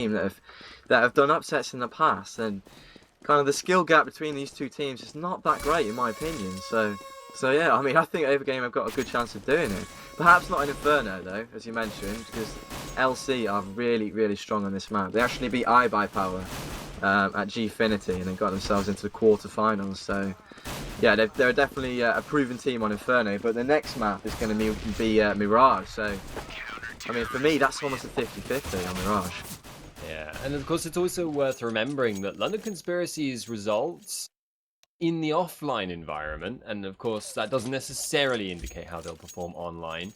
team that have done upsets in the past, and kind of the skill gap between these two teams is not that great in my opinion. So yeah, I mean, I think Overgame have got a good chance of doing it. Perhaps not in Inferno though, as you mentioned, because LC are really, really strong on this map. They actually beat iBuyPower at Gfinity, and they got themselves into the quarterfinals. So yeah, they're definitely a proven team on Inferno. But the next map is going to be Mirage. So I mean, for me, that's almost a 50-50 on Mirage. Yeah, and of course, it's also worth remembering that London Conspiracy's results in the offline environment, and of course, that doesn't necessarily indicate how they'll perform online,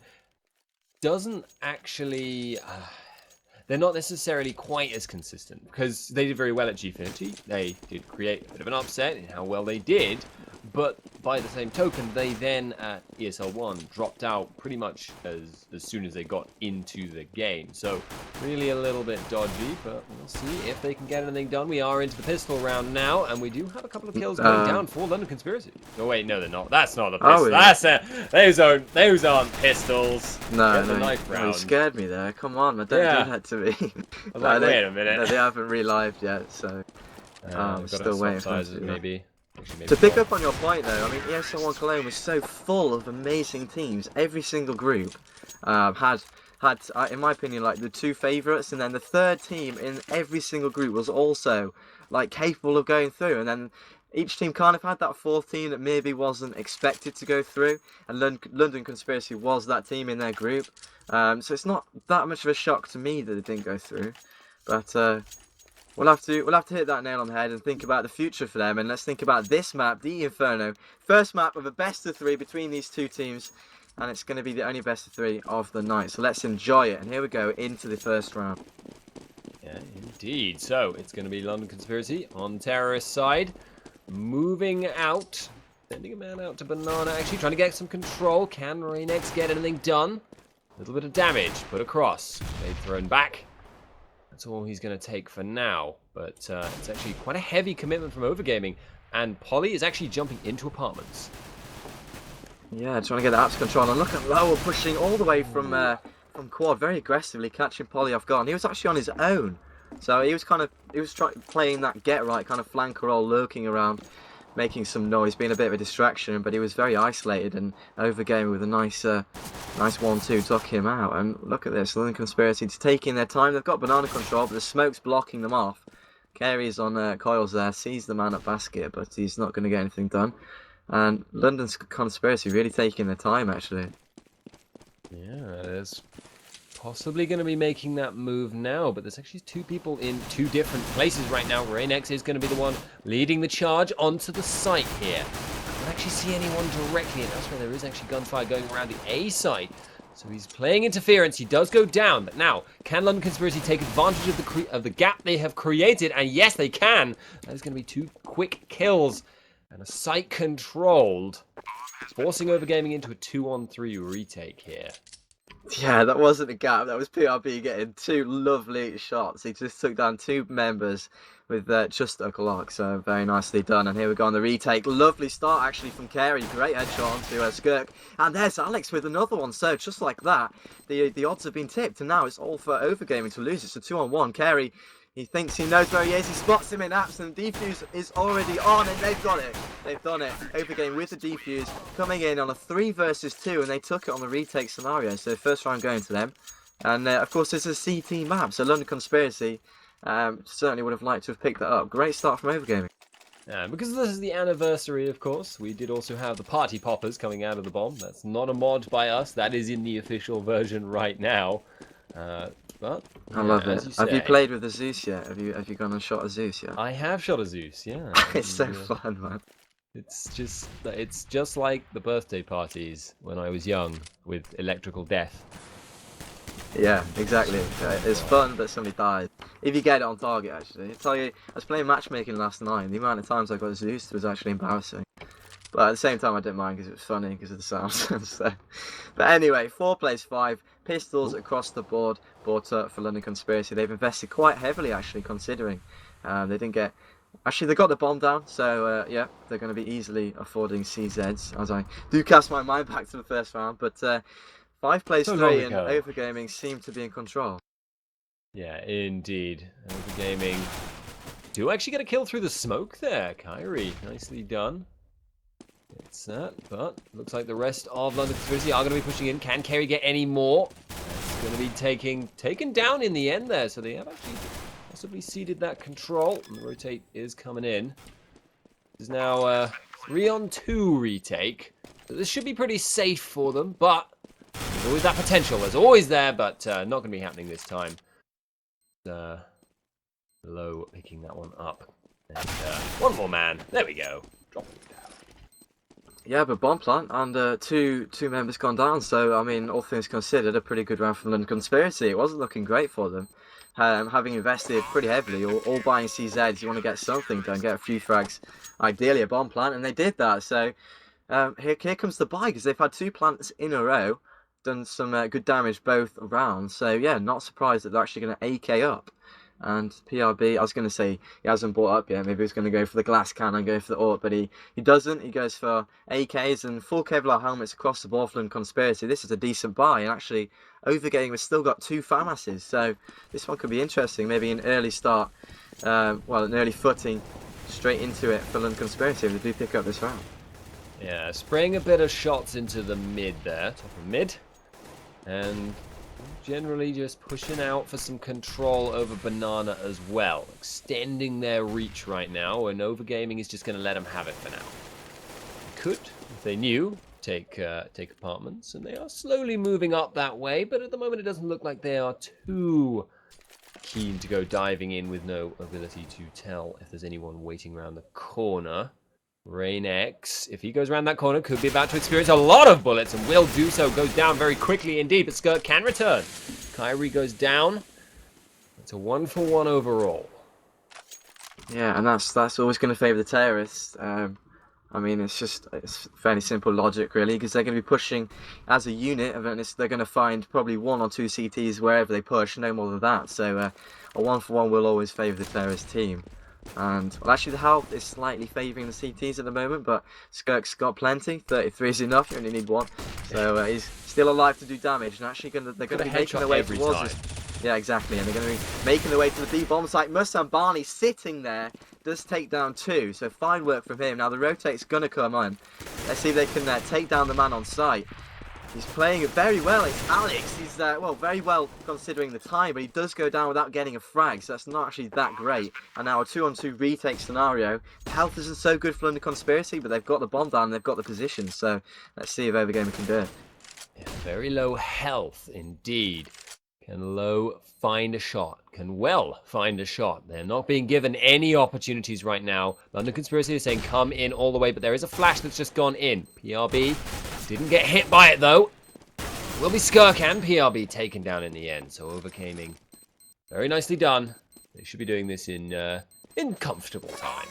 doesn't actually. They're not necessarily quite as consistent because they did very well at Gfinity. They did create a bit of an upset in how well they did, but by the same token, they then at ESL1 dropped out pretty much as soon as they got into the game. So really a little bit dodgy, but we'll see if they can get anything done. We are into the pistol round now, and we do have a couple of kills going down for London Conspiracy. Oh wait, no, they're not. That's not the pistol. Oh, yeah. Those aren't pistols. No, the no, knife you round. scared me there. Come on, don't do that to me. I was like, wait a minute. No, they haven't relived yet, so I'm still waiting for them to do that. Maybe To pick up on your point though, I mean, ESL1 Cologne was so full of amazing teams. Every single group had, in my opinion, like the two favourites, and then the third team in every single group was also like capable of going through, and then each team kind of had that fourth team that maybe wasn't expected to go through, and London Conspiracy was that team in their group. So it's not that much of a shock to me that they didn't go through, but we'll have to hit that nail on the head and think about the future for them. And let's think about this map, the Inferno, first map of a best of 3 between these two teams, and it's going to be the only best of 3 of the night. So let's enjoy it. And here we go into the first round. Yeah, indeed. So it's going to be London Conspiracy on terrorist side. Moving out. Sending a man out to Banana, actually trying to get some control. Can Raynex get anything done? A little bit of damage put across. They've thrown back. That's all he's going to take for now. But it's actually quite a heavy commitment from OverGaming. And Polly is actually jumping into apartments. Yeah, trying to get the apps control. And look at Lowell pushing all the way from quad, very aggressively, catching Polly off guard. And he was actually on his own. So he was playing that get right, kind of flanker role, lurking around, making some noise, being a bit of a distraction, but he was very isolated, and Overgame with a nice 1-2 took him out. And look at this, London Conspiracy taking their time. They've got banana control, but the smoke's blocking them off. Carey's on coils there, sees the man at basket, but he's not going to get anything done. And London's Conspiracy really taking their time, actually. Yeah, there's possibly going to be making that move now, but there's actually two people in two different places right now. Raynex is going to be the one leading the charge onto the site here. I don't actually see anyone directly, and elsewhere there is actually gunfire going around the A side. So he's playing interference. He does go down, but now can London Conspiracy take advantage of the gap they have created? And yes, they can. That is going to be 2 quick kills and a site controlled, forcing OverGaming into a 2-on-3 retake here. Yeah, that wasn't a gap. That was PRB getting 2 lovely shots. He just took down 2 members with just a Glock, so very nicely done. And here we go on the retake. Lovely start actually from Carey. Great headshot onto Skirk. And there's Alex with another one. So just like that, the odds have been tipped, and now it's all for OverGaming to lose. It's a 2-on-1. Carey, he thinks he knows where he is. He spots him in apps, and the defuse is already on, and they've got it. They've done it. Overgame with the defuse, coming in on a 3 versus 2, and they took it on the retake scenario. So first round going to them. And of course, it's a CT map, so London Conspiracy certainly would have liked to have picked that up. Great start from Overgaming. Because this is the anniversary, of course, we did also have the party poppers coming out of the bomb. That's not a mod by us. That is in the official version right now. But I love it. Have you played with the Zeus yet? Have you gone and shot a Zeus yet? I have shot a Zeus, yeah. It's so fun, man. It's just like the birthday parties when I was young with electrical death. Yeah, exactly. It's fun, but somebody died. If you get it on target, actually. I tell you, I was playing matchmaking last night, and the amount of times I got Zeus was actually embarrassing. But at the same time, I didn't mind because it was funny because of the sounds. So. But anyway, 4 plays 5. Pistols across the board brought up for London Conspiracy. They've invested quite heavily, actually, considering they didn't get... Actually, they got the bomb down, so yeah, they're going to be easily affording CZs, as I do cast my mind back to the first round. But 5 plays 3 and Overgaming seem to be in control. Yeah, indeed. OverGaming do actually get a kill through the smoke there. Kyrie, nicely done. It's that, but looks like the rest of London Conspiracy are going to be pushing in. Can Kerry get any more? That's going to be taken down in the end there. So they have actually possibly ceded that control. And the rotate is coming in. This is now a 3-on-2 retake. So this should be pretty safe for them, but there's always that potential. There's always there, but not going to be happening this time. Low picking that one up. And one more man. There we go. Drop it down. Yeah, but bomb plant and two members gone down. So I mean, all things considered, a pretty good round from London Conspiracy. It wasn't looking great for them, having invested pretty heavily, all buying CZs. You want to get something done, get a few frags, ideally a bomb plant, and they did that. So here comes the buy, because they've had 2 plants in a row, done some good damage both rounds. So yeah, not surprised that they're actually going to AK up. And PRB, I was going to say he hasn't bought up yet. Maybe he's going to go for the glass cannon, go for the AWP, but he doesn't. He goes for AKs and full Kevlar helmets across the board for London Conspiracy. This is a decent buy, and actually OverGaming has still got 2 FAMASs, so this one could be interesting. Maybe an early start, an early footing straight into it for London Conspiracy if they do pick up this round. Yeah, spraying a bit of shots into the mid there, top of mid, and generally just pushing out for some control over Banana as well, extending their reach right now, and OverGaming is just going to let them have it for now. Could, if they knew, take apartments, and they are slowly moving up that way, but at the moment it doesn't look like they are too keen to go diving in with no ability to tell if there's anyone waiting around the corner. Rain X, if he goes around that corner, could be about to experience a lot of bullets, and will do so. Goes down very quickly indeed, but Skirt can return. Kyrie goes down. It's a 1-for-1 overall. Yeah, and that's always going to favour the terrorists. I mean, it's fairly simple logic, really, because they're going to be pushing as a unit, and they're going to find probably 1 or 2 CTs wherever they push, no more than that. So a 1-for-1 will always favour the terrorist team. And well, actually the health is slightly favouring the CTs at the moment, but Skirk's got plenty. 33 is enough. You only need 1, so he's still alive to do damage. And actually they're going to be making their way towards us. Yeah, exactly. And they're going to be making their way to the B bomb site. Musam Barney sitting there does take down 2, so fine work from him. Now the rotate's going to come on. Let's see if they can take down the man on site. He's playing it very well. It's Alex. He's very well considering the time, but he does go down without getting a frag, so that's not actually that great. And now a 2-on-2 retake scenario. The health isn't so good for London Conspiracy, but they've got the bomb down and they've got the position, so let's see if OverGaming can do it. Yeah, very low health indeed. Can Low find a shot? Can Well find a shot? They're not being given any opportunities right now. London Conspiracy is saying come in all the way, but there is a flash that's just gone in. PRB didn't get hit by it though. Will be Skirk and PRB taken down in the end. So OverGaming, very nicely done. They should be doing this in comfortable time.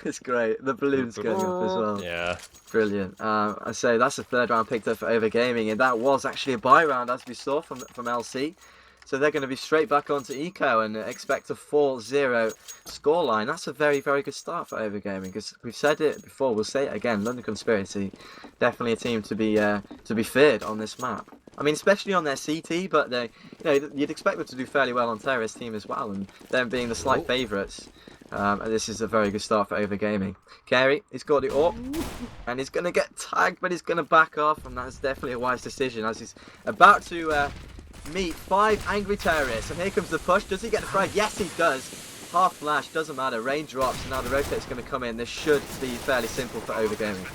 It's great. The balloon's going up as well. Yeah. Brilliant. I say that's the 3rd round picked up for OverGaming, and that was actually a buy round, as we saw from LC. So they're going to be straight back onto Eco and expect a 4-0 scoreline. That's a very, very good start for OverGaming, because we've said it before, we'll say it again. London Conspiracy, definitely a team to be feared on this map. I mean, especially on their CT, but you'd expect them to do fairly well on Terrorist team as well, and them being the slight favourites. And this is a very good start for OverGaming. Carey, he's got it up, and he's going to get tagged, but he's going to back off, and that's definitely a wise decision, as he's about to meet 5 angry terrorists. And here comes the push. Does he get the frag? Yes, he does. Half flash, doesn't matter. Rain drops, and now the rotate's going to come in. This should be fairly simple for OverGaming.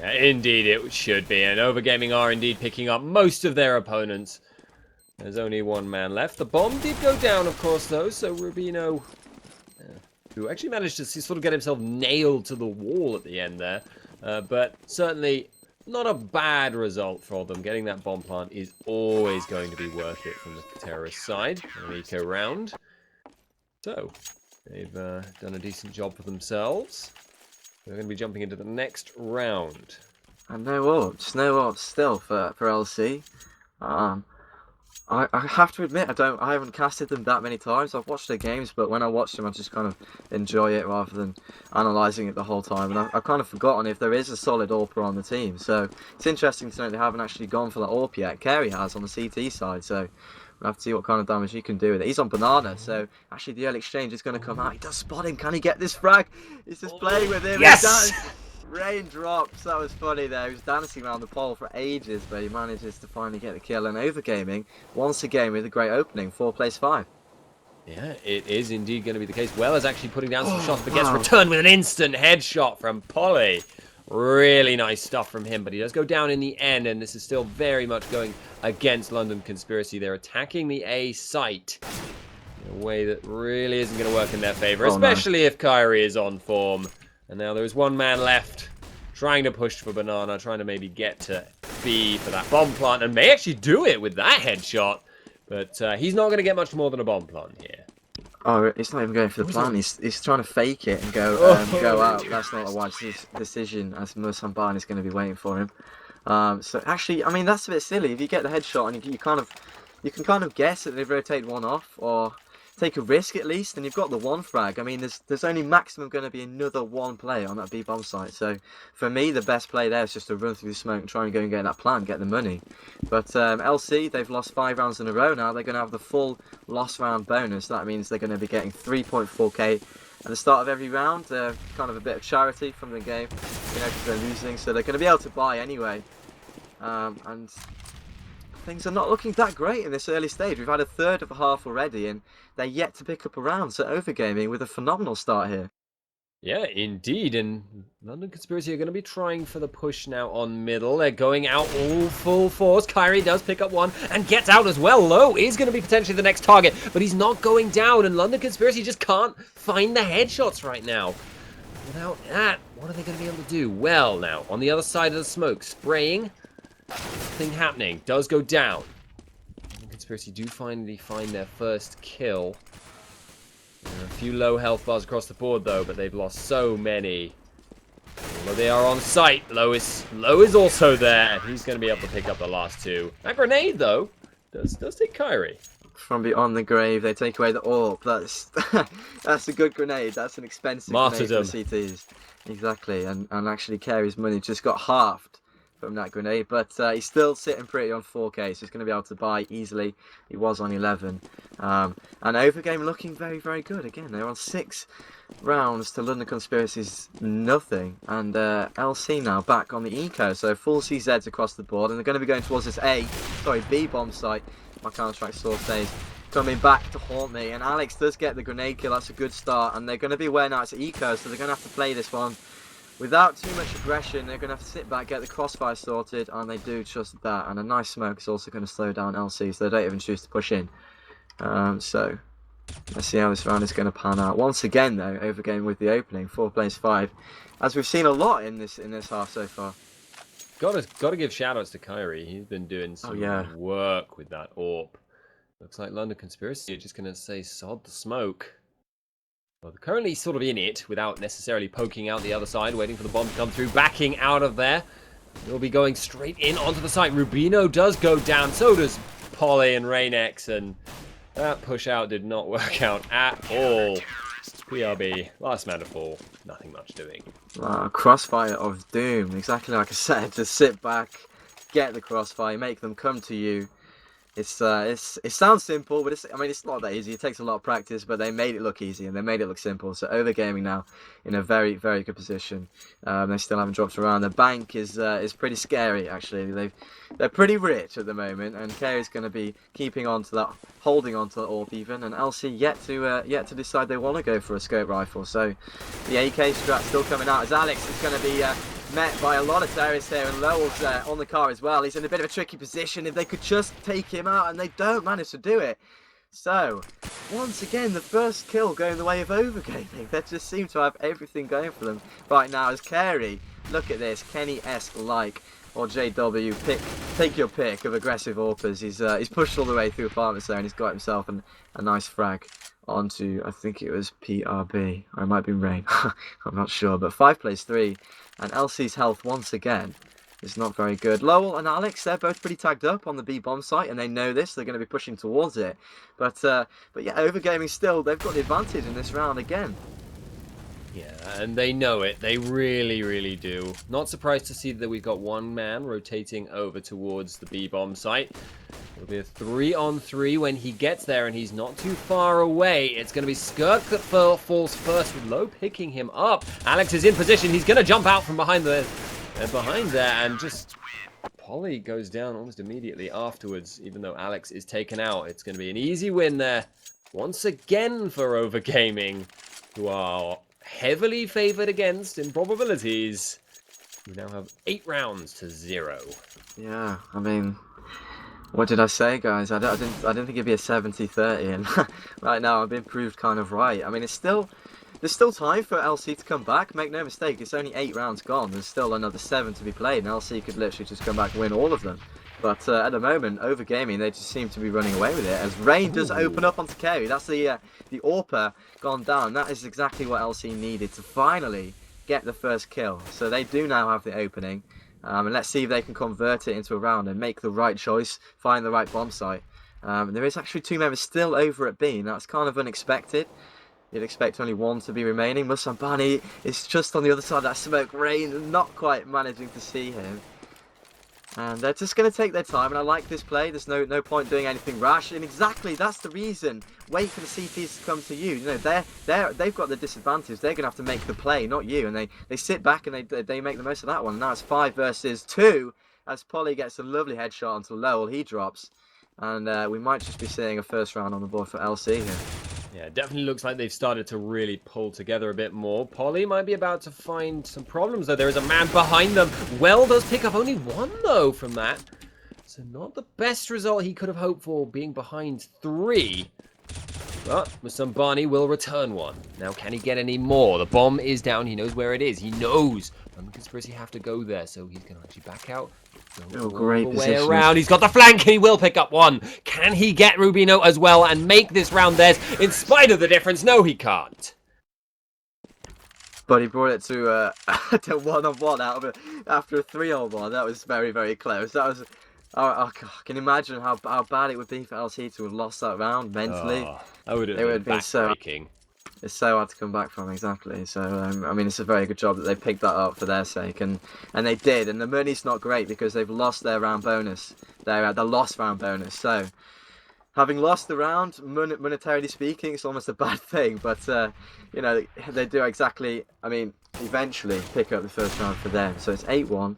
Yeah, indeed it should be, and OverGaming are indeed picking up most of their opponents. There's only 1 man left. The bomb did go down, of course, though, so Rubino, who actually managed to sort of get himself nailed to the wall at the end there, but certainly not a bad result for them. Getting that bomb plant is always going to be worth it from the terrorist side. An eco round. So, they've done a decent job for themselves. They're going to be jumping into the next round. And no orbs still for LC. I have to admit, I haven't casted them that many times. I've watched their games, but when I watch them, I just kind of enjoy it rather than analysing it the whole time. And I've kind of forgotten if there is a solid AWPer on the team. So it's interesting to know they haven't actually gone for that AWP yet. Carey has on the CT side, so we'll have to see what kind of damage he can do with it. He's on banana, so actually the early exchange is going to come out. He does spot him. Can he get this frag? He's just playing with him. Yes! Raindrops, that was funny there. He was dancing around the pole for ages, but he manages to finally get the kill. And OverGaming, once again, with a great opening, 4 plays 5. Yeah, it is indeed going to be the case. Well is actually putting down some shots, but gets returned with an instant headshot from Polly. Really nice stuff from him, but he does go down in the end, and this is still very much going against London Conspiracy. They're attacking the A site in a way that really isn't going to work in their favor, especially if Kyrie is on form. And now there is one man left, trying to push for banana, trying to maybe get to B for that bomb plant, and may actually do it with that headshot. But he's not going to get much more than a bomb plant here. Oh, it's not even going for the plan. He's trying to fake it and go go out. That's not a wise decision, as Musamban is going to be waiting for him. So actually, I mean, that's a bit silly. If you get the headshot and you can kind of guess that they've rotated one off, or take a risk at least, and you've got the one frag. I mean, there's only maximum going to be another one play on that B bomb site. So for me, the best play there is just to run through the smoke and try and go and get that plant, get the money. But LC, they've lost 5 rounds in a row now. They're going to have the full lost round bonus. That means they're going to be getting 3.4k at the start of every round. Kind of a bit of charity from the game, you know, because they're losing, so they're going to be able to buy anyway. And things are not looking that great in this early stage. We've had a third of a half already, and they're yet to pick up a round. So OverGaming with a phenomenal start here. Yeah, indeed. And London Conspiracy are going to be trying for the push now on middle. They're going out all full force. Kyrie does pick up one and gets out as well. Low is going to be potentially the next target, but he's not going down. And London Conspiracy just can't find the headshots right now. Without that, what are they going to be able to do? Well, now, on the other side of the smoke, spraying. Nothing happening. Does go down. Conspiracy do finally find their first kill. There are a few low health bars across the board though, but they've lost so many. Although they are on site. Low is also there, and he's going to be able to pick up the last 2. That grenade though does take Kyrie. From beyond the grave, they take away the AWP. That's a good grenade. That's an expensive Martyrdom. grenade for CTs. Exactly, and actually Carey's money just got halved from that grenade, but he's still sitting pretty on 4k, so he's going to be able to buy easily. He was on 11. And OverGame looking very, very good. Again, they're on 6 rounds to London Conspiracy's nothing. And LC now back on the eco, so full CZs across the board, and they're going to be going towards this B bomb site. My Counter-Strike source says coming back to haunt me, and Alex does get the grenade kill. That's a good start, and they're going to be aware now it's eco, so they're going to have to play this one without too much aggression. They're going to have to sit back, get the crossfire sorted, and they do just that. And a nice smoke is also going to slow down LC, so they don't even choose to push in. So let's see how this round is going to pan out. Once again, though, OverGaming with the opening, 4 plays 5, as we've seen a lot in this half so far. Got to give shout-outs to Kyrie. He's been doing some work with that AWP. Looks like London Conspiracy are just going to say sod the smoke. Well, they're currently sort of in it without necessarily poking out the other side, waiting for the bomb to come through, backing out of there. They'll be going straight in onto the site. Rubino does go down, so does Polly and Rainex, and that push out did not work out at all. PRB, last man to fall, nothing much doing. Crossfire of doom, exactly like I said. Just sit back, get the crossfire, make them come to you. It sounds simple, but it's not that easy. It takes a lot of practice, but they made it look easy and they made it look simple. So OverGaming now in a very, very good position. They still haven't dropped around. The bank is pretty scary actually. They're pretty rich at the moment, and Carey's going to be keeping on to that, holding on to the AWP even, and LC yet to decide they want to go for a scope rifle. So the AK strat still coming out as Alex is going to be met by a lot of terrorists here, and Lowell's on the car as well. He's in a bit of a tricky position. If they could just take him out, and they don't manage to do it. So once again, the first kill going the way of OverGaming. They just seem to have everything going for them right now as Carey. Look at this, Kenny-esque like, or JW, take your pick of aggressive AWPers. He's pushed all the way through apartment zone. He's got himself a nice frag onto, I think it was PRB, or it might be Rain. I'm not sure, but 5 plays 3, and LC's health once again is not very good. Lowell and Alex, they're both pretty tagged up on the B bomb site, and they know this. They're going to be pushing towards it. But yeah, OverGaming still, they've got the advantage in this round again. Yeah, and they know it. They really, really do. Not surprised to see that we've got one man rotating over towards the B-bomb site. It'll be a 3-on-3 when he gets there, and he's not too far away. It's going to be Skirk that falls first, with Low picking him up. Alex is in position. He's going to jump out from behind there, and just Polly goes down almost immediately afterwards, even though Alex is taken out. It's going to be an easy win there, once again for OverGaming, who are heavily favored against in probabilities. We now have 8 rounds to 0. Yeah, I mean, what did I say, guys? I didn't think it'd be a 70-30, and right now I've been proved kind of right. I mean, there's still time for LC to come back. Make no mistake, it's only 8 rounds gone. There's still another 7 to be played, and LC could literally just come back and win all of them. But at the moment, OverGaming, they just seem to be running away with it. As Rain does open up onto Carey. That's the AWPer gone down. That is exactly what LC needed to finally get the first kill. So they do now have the opening. And let's see if they can convert it into a round and make the right choice, find the right bomb site. There is actually 2 members still over at B, and that's kind of unexpected. You'd expect only 1 to be remaining. Musambani is just on the other side of that smoke. Rain not quite managing to see him. And they're just going to take their time, and I like this play. There's no point doing anything rash, and exactly that's the reason. Wait for the CTs to come to you. You know, they've got the disadvantage. They're going to have to make the play, not you. And they sit back and they make the most of that one. Now it's 5 versus 2 as Polly gets a lovely headshot onto Lowell. He drops, and we might just be seeing a first round on the board for LC here. Yeah, it definitely looks like they've started to really pull together a bit more. Polly might be about to find some problems, though. There is a man behind them. Well does pick up only 1, though, from that. So not the best result he could have hoped for, being behind 3. But Musambani will return 1. Now, can he get any more? The bomb is down. He knows where it is. He knows. And Conspiracy have to go there, so he's going to actually back out. Oh, great way position. around. He's got the flank. He will pick up 1. Can he get Rubino as well and make this round theirs in spite of the difference? No, he can't. But he brought it to 1-on-1 out of it after a 3-on-1. That was very, very close. That was. Oh, God, can you imagine how bad it would be for LC to have lost that round mentally? Oh, that would have been backbreaking. It's so hard to come back from, exactly. So, I mean, it's a very good job that they picked that up for their sake, and they did. And the money's not great because they've lost their round bonus, their lost round bonus. So, having lost the round, monetarily speaking, it's almost a bad thing. But, you know, they do exactly, I mean, eventually pick up the first round for them. So, it's 8-1.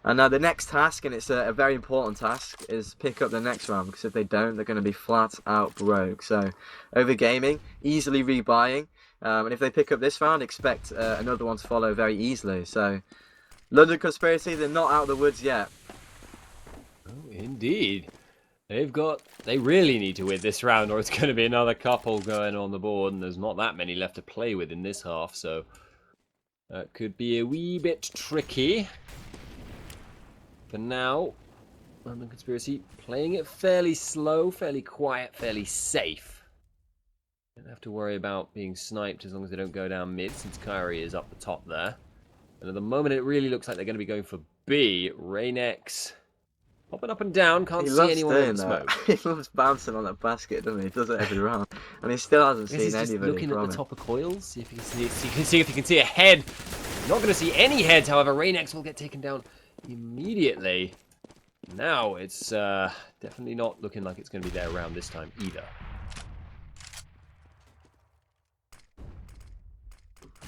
And now the next task, and it's a very important task, is pick up the next round, because if they don't, they're going to be flat out broke. So, OverGaming, easily rebuying, and if they pick up this round, expect another one to follow very easily. So, London Conspiracy, they're not out of the woods yet. Oh, indeed. They really need to win this round, or it's going to be another couple going on the board, and there's not that many left to play with in this half, so that could be a wee bit tricky. For now, London Conspiracy playing it fairly slow, fairly quiet, fairly safe. Don't have to worry about being sniped as long as they don't go down mid, since Kyrie is up the top there. And at the moment, it really looks like they're going to be going for B. Raynex popping up and down, can't see anyone in the smoke. He loves bouncing on that basket, doesn't he? He does it every round, and he still hasn't seen He's anybody. Looking at the top of coils, see if you can see it. So you can see if you can see a head. Not going to see any heads, however. Raynex will get taken down immediately. Now it's definitely not looking like it's going to be their round this time either.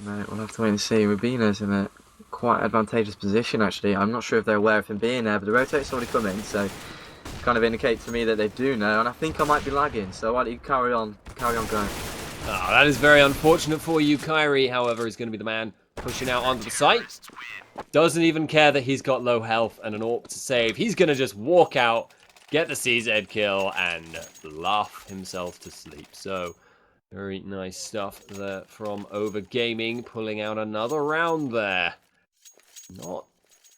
No, we'll have to wait and see. Rubino's in a quite advantageous position, actually. I'm not sure if they're aware of him being there, but the rotate's already come in, so kind of indicates to me that they do know, and I think I might be lagging, so why don't you carry on going. Oh, that is very unfortunate for you. Kyrie, however, is going to be the man pushing out onto the site. Doesn't even care that he's got low health and an AWP to save. He's going to just walk out, get the CZ kill, and laugh himself to sleep. So, very nice stuff there from OverGaming, pulling out another round there. Not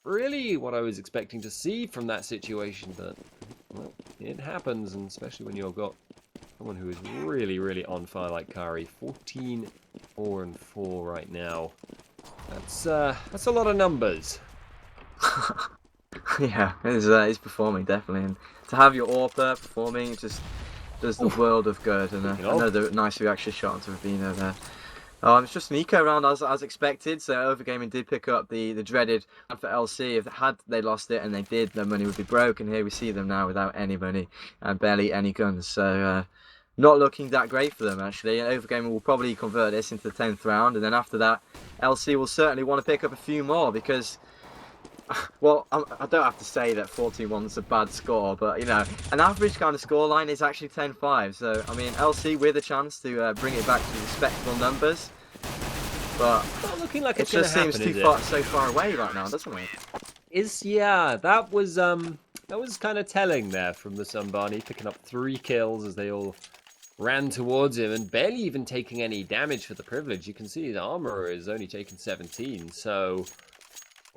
really what I was expecting to see from that situation, but well, it happens, and especially when you've got someone who is really, really on fire like Kari. 14, 4, and 4 right now. That's a lot of numbers. Yeah, he's performing definitely, and to have your AWP performing, it just does the world of good. And another nice reaction shot onto Ravino there. It's just an eco round as expected. So OverGaming did pick up the dreaded round for LC. If had they lost it, and they did, their money would be broke. And here we see them now without any money and barely any guns. So not looking that great for them actually. OverGaming will probably convert this into the 10th round, and then after that, LC will certainly want to pick up a few more because. Well, I don't have to say that 41 is a bad score, but, you know, an average kind of scoreline is actually 10-5. So, I mean, LC with a chance to bring it back to respectable numbers. But not looking like it just seems so far away right now, doesn't it? Yeah, that was kind of telling there from the Sunbani, picking up 3 kills as they all ran towards him and barely even taking any damage for the privilege. You can see his armor is only taking 17, so...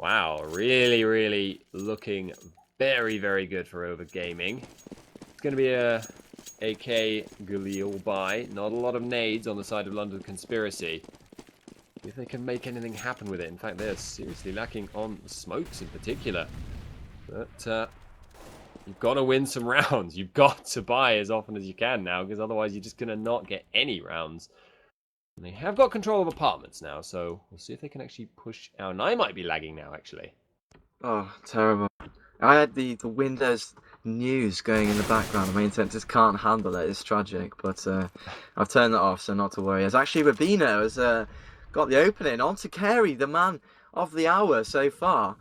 Wow, really, really looking very, very good for OverGaming. It's going to be a AK Galil buy. Not a lot of nades on the side of London Conspiracy. If they can make anything happen with it. In fact, they're seriously lacking on smokes in particular. But you've got to win some rounds. You've got to buy as often as you can now, because otherwise you're just going to not get any rounds. And they have got control of apartments now, so we'll see if they can actually push out. And I might be lagging now, actually. Oh, terrible. I had the Windows news going in the background. My internet just can't handle it. It's tragic, but I've turned that off, so not to worry. As actually Rubino has got the opening on to carry the man of the hour so far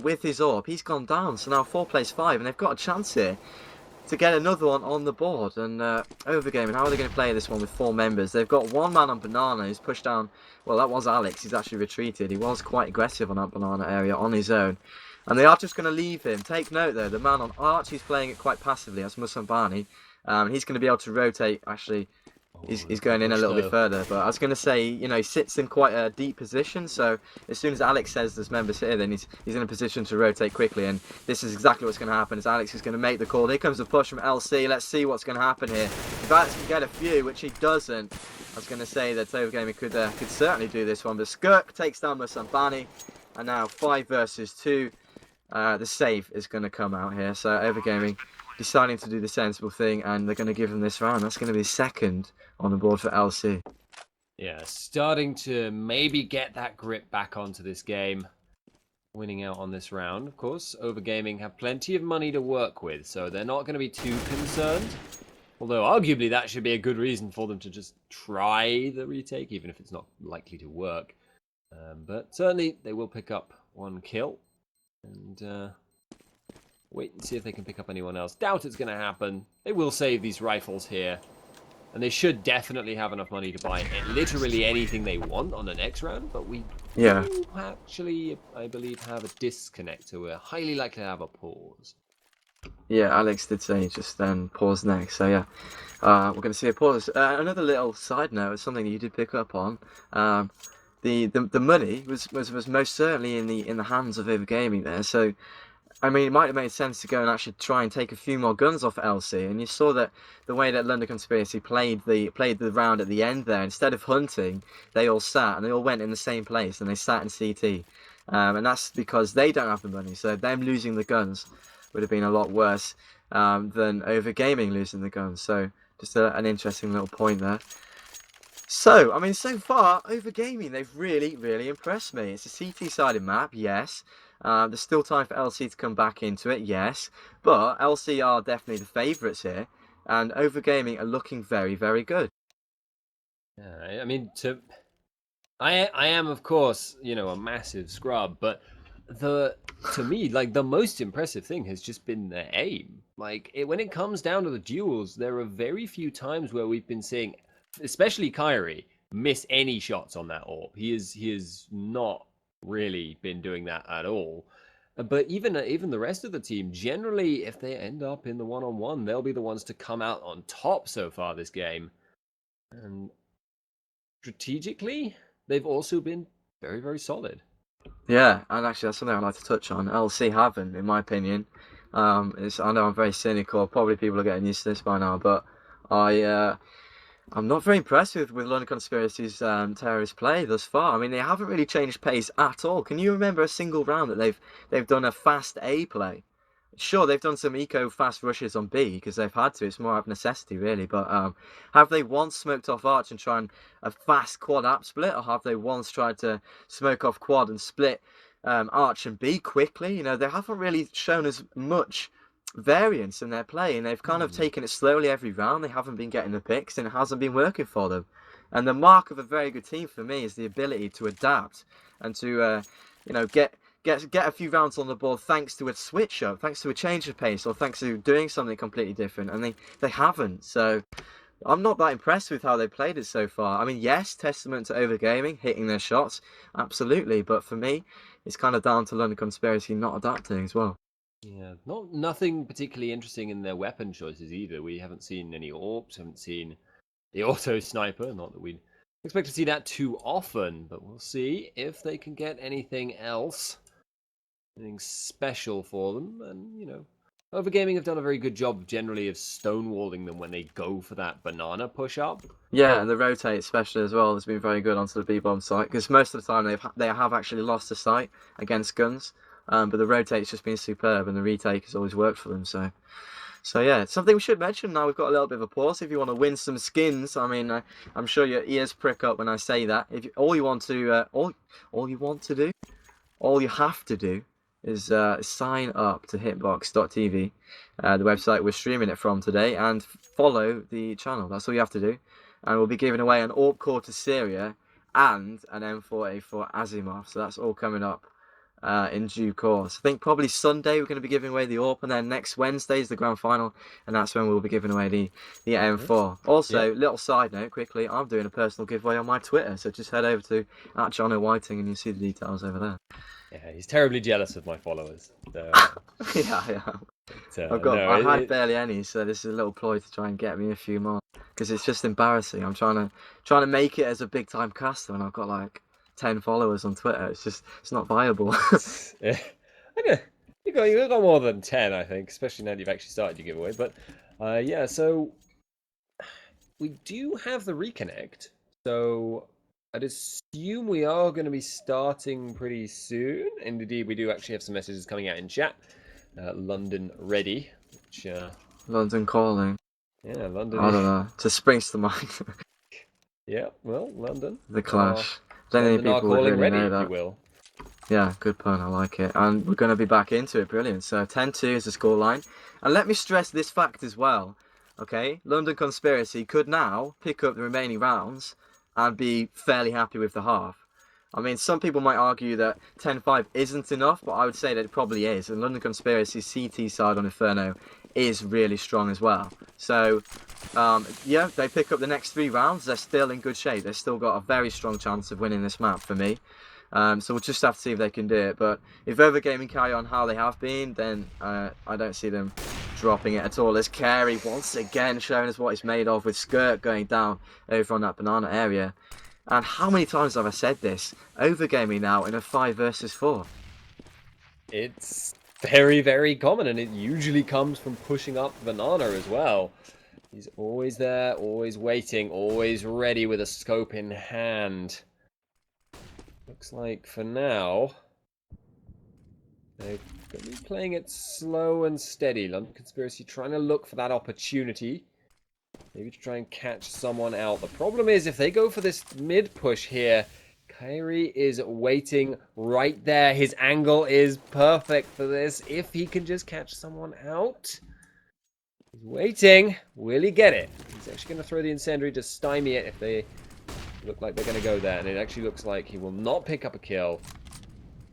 with his AWP. He's gone down, so now 4 plays 5, and they've got a chance here to get another one on the board. And OverGaming, how are they going to play this one with 4 members? They've got one man on Banana who's pushed down. Well, that was Alex. He's actually retreated. He was quite aggressive on that Banana area on his own. And they are just going to leave him. Take note, though, the man on Arch, he's playing it quite passively. That's Musambani. He's going to be able to rotate, actually. He's going in a little bit further, but I was going to say, you know, he sits in quite a deep position, so as soon as Alex says there's members here, then he's in a position to rotate quickly, and this is exactly what's going to happen, is Alex is going to make the call. Here comes the push from LC. Let's see what's going to happen here. If Alex can get a few, which he doesn't, I was going to say that OverGaming could certainly do this one, but Skirk takes down Musambani, and now 5 versus 2. The save is going to come out here, so OverGaming deciding to do the sensible thing, and they're going to give him this round. That's going to be 2nd on the board for LC. Yeah, starting to maybe get that grip back onto this game. Winning out on this round, of course. OverGaming have plenty of money to work with, so they're not going to be too concerned. Although, arguably, that should be a good reason for them to just try the retake, even if it's not likely to work. But certainly, they will pick up 1 kill. And wait and see if they can pick up anyone else. Doubt it's going to happen. They will save these rifles here. And they should definitely have enough money to buy literally anything they want on the next round. But we do actually, I believe, have a disconnect. So we're highly likely to have a pause. Yeah, Alex did say just then pause next. So yeah, we're going to see a pause. Another little side note is something that you did pick up on. The money was most certainly in the hands of OverGaming there. So, I mean, it might have made sense to go and actually try and take a few more guns off LC. And you saw that the way that London Conspiracy played the round at the end there, instead of hunting, they all sat and they all went in the same place and they sat in CT. And that's because they don't have the money. So them losing the guns would have been a lot worse than OverGaming losing the guns. So just an interesting little point there. So, I mean, so far, OverGaming, they've really, really impressed me. It's a CT-sided map, yes. There's still time for LC to come back into it, yes. But LC are definitely the favourites here. And OverGaming are looking very, very good. Yeah, I mean, I am, of course, you know, a massive scrub. But to me, like, the most impressive thing has just been their aim. Like, when it comes down to the duels, there are very few times where we've been seeing... especially Kyrie, miss any shots on that AWP. He has not really been doing that at all. But even the rest of the team, generally, if they end up in the one-on-one, they'll be the ones to come out on top so far this game. And strategically, they've also been very, very solid. Yeah, and actually that's something I'd like to touch on. LC haven't, in my opinion. I know I'm very cynical. Probably people are getting used to this by now, but I'm not very impressed with London Conspiracy's terrorist play thus far. I mean, they haven't really changed pace at all. Can you remember a single round that they've done a fast A play? Sure, they've done some eco fast rushes on B because they've had to. It's more out of necessity, really. But have they once smoked off Arch and tried a fast quad app split, or have they once tried to smoke off quad and split Arch and B quickly? You know, they haven't really shown as much variance in their play, and they've kind of taken it slowly every round. They haven't been getting the picks, and it hasn't been working for them. And the mark of a very good team for me is the ability to adapt and to, get a few rounds on the board thanks to a switch up, thanks to a change of pace, or thanks to doing something completely different. And they haven't. So I'm not that impressed with how they played it so far. I mean, yes, testament to OverGaming, hitting their shots, absolutely. But for me, it's kind of down to London Conspiracy not adapting as well. Yeah, nothing particularly interesting in their weapon choices either. We haven't seen any AWPs, haven't seen the auto sniper. Not that we'd expect to see that too often, but we'll see if they can get anything else, anything special for them. And OverGaming have done a very good job generally of stonewalling them when they go for that banana push up. Yeah, and the rotate especially as well has been very good onto the B-bomb site because most of the time they have actually lost the site against guns. But the rotate's just been superb, and the retake has always worked for them. So yeah, it's something we should mention. Now we've got a little bit of a pause. If you want to win some skins, I mean, I'm sure your ears prick up when I say that. If you, all you have to do is sign up to Hitbox.tv, the website we're streaming it from today, and follow the channel. That's all you have to do, and we'll be giving away an AWP core to Syria and an M4A4 Asimov. So that's all coming up in due course. I think probably Sunday we're going to be giving away the AWP, and then next Wednesday is the grand final, and that's when we'll be giving away the M4. Also, little side note quickly, I'm doing a personal giveaway on my Twitter, so just head over to @JohnO'Whiting and you'll see the details over there. Yeah, he's terribly jealous of my followers. So, yeah. but, I had barely any, so this is a little ploy to try and get me a few more, because it's just embarrassing. I'm trying to make it as a big time caster, and I've got like 10 followers on Twitter. It's not viable. Yeah. You've got more than 10, I think, especially now that you've actually started your giveaway. But yeah, so we do have the reconnect. So I'd assume we are going to be starting pretty soon. And indeed, we do actually have some messages coming out in chat. London ready. Which, London calling. Yeah, London. I don't know. Just springs to mind. Yeah, well, London. The Clash. I don't think people would really know that. If you will. Yeah, good pun. I like it. And we're going to be back into it. Brilliant. So 10-2 is the scoreline. And let me stress this fact as well. Okay, London Conspiracy could now pick up the remaining rounds and be fairly happy with the half. I mean, some people might argue that 10-5 isn't enough, but I would say that it probably is. And London Conspiracy's CT side on Inferno is really strong as well. So, yeah, they pick up the next 3 rounds. They're still in good shape. They've still got a very strong chance of winning this map for me. So we'll just have to see if they can do it. But if OverGaming carry on how they have been, then I don't see them dropping it at all. As Carey once again showing us what he's made of, with Skirt going down over on that banana area. And how many times have I said this? OverGaming now in a 5 versus 4. It's very, very common, and it usually comes from pushing up banana as well. He's always there, always waiting, always ready with a scope in hand. Looks like for now they're going to be playing it slow and steady. London Conspiracy trying to look for that opportunity, maybe to try and catch someone out. The problem is, if they go for this mid push here, Kyrie is waiting right there. His angle is perfect for this. If he can just catch someone out. He's waiting. Will he get it? He's actually going to throw the incendiary to stymie it if they look like they're going to go there. And it actually looks like he will not pick up a kill.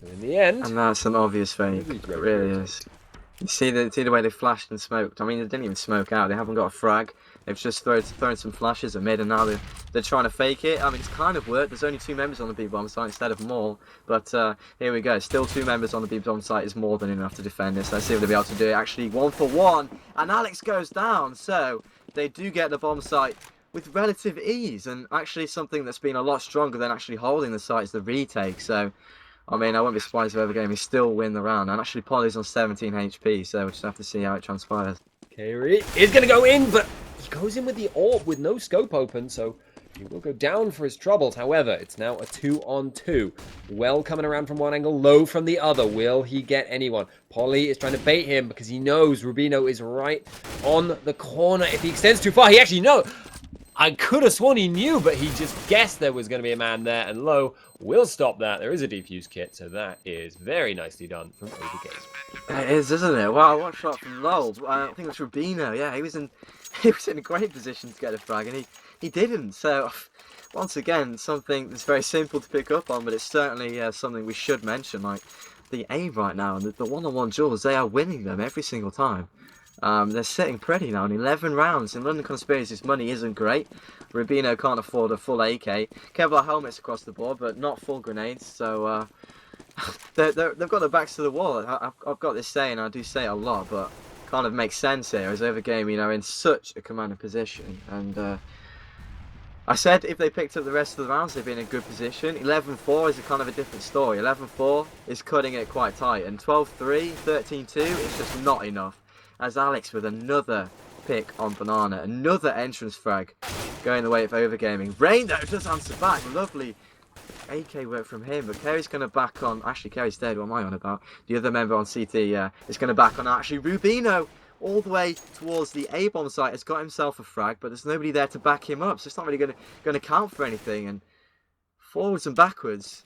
But in the end... And that's an obvious fake. It really is. You see the way they flashed and smoked. I mean, they didn't even smoke out. They haven't got a frag. They've just thrown some flashes at mid, and now they're trying to fake it. I mean, it's kind of worked. There's only 2 members on the B-bomb site instead of more. But here we go. Still 2 members on the B-bomb site is more than enough to defend this. Let's see if they'll be able to do it. Actually, 1 for 1. And Alex goes down. So they do get the bomb site with relative ease. And actually something that's been a lot stronger than actually holding the site is the retake. So, I mean, I wouldn't be surprised if OverGaming still win the round. And actually, Polly's on 17 HP. So we'll just have to see how it transpires. Kyrie is going to go in, but he goes in with the AWP with no scope open, so he will go down for his troubles. However, it's now a 2-on-2. Well coming around from one angle, low from the other. Will he get anyone? Polly is trying to bait him because he knows Rubino is right on the corner. If he extends too far, he actually knows. I could have sworn he knew, but he just guessed there was going to be a man there, and Low will stop that. There is a defuse kit, so that is very nicely done from OverGaming. It is, isn't it? Wow, what shot from Lowell. I think it was Rubino. Yeah, he was in a great position to get a frag, and he didn't. So once again, something that's very simple to pick up on, but it's certainly something we should mention. Like the aim right now, and the one-on-one duels, they are winning them every single time. They're sitting pretty now in 11 rounds. In London Conspiracy's money isn't great. Rubino can't afford a full AK. Kevlar helmets across the board, but not full grenades. So they've got their backs to the wall. I've got this saying, I do say it a lot, but kind of makes sense here as OverGaming, you know, in such a commanding position. And I said if they picked up the rest of the rounds, they'd be in a good position. 11-4 is a kind of a different story. 11-4 is cutting it quite tight, and 12-3, 13-2 is just not enough. As Alex with another pick on Banana, another entrance frag going the way of OverGaming. Rain though does answer back, lovely AK work from him, but Kerry's going to back on, actually Kerry's dead, what am I on about? The other member on CT is going to back on actually Rubino all the way towards the A-bomb site, has got himself a frag, but there's nobody there to back him up, so it's not really going to count for anything, and forwards and backwards.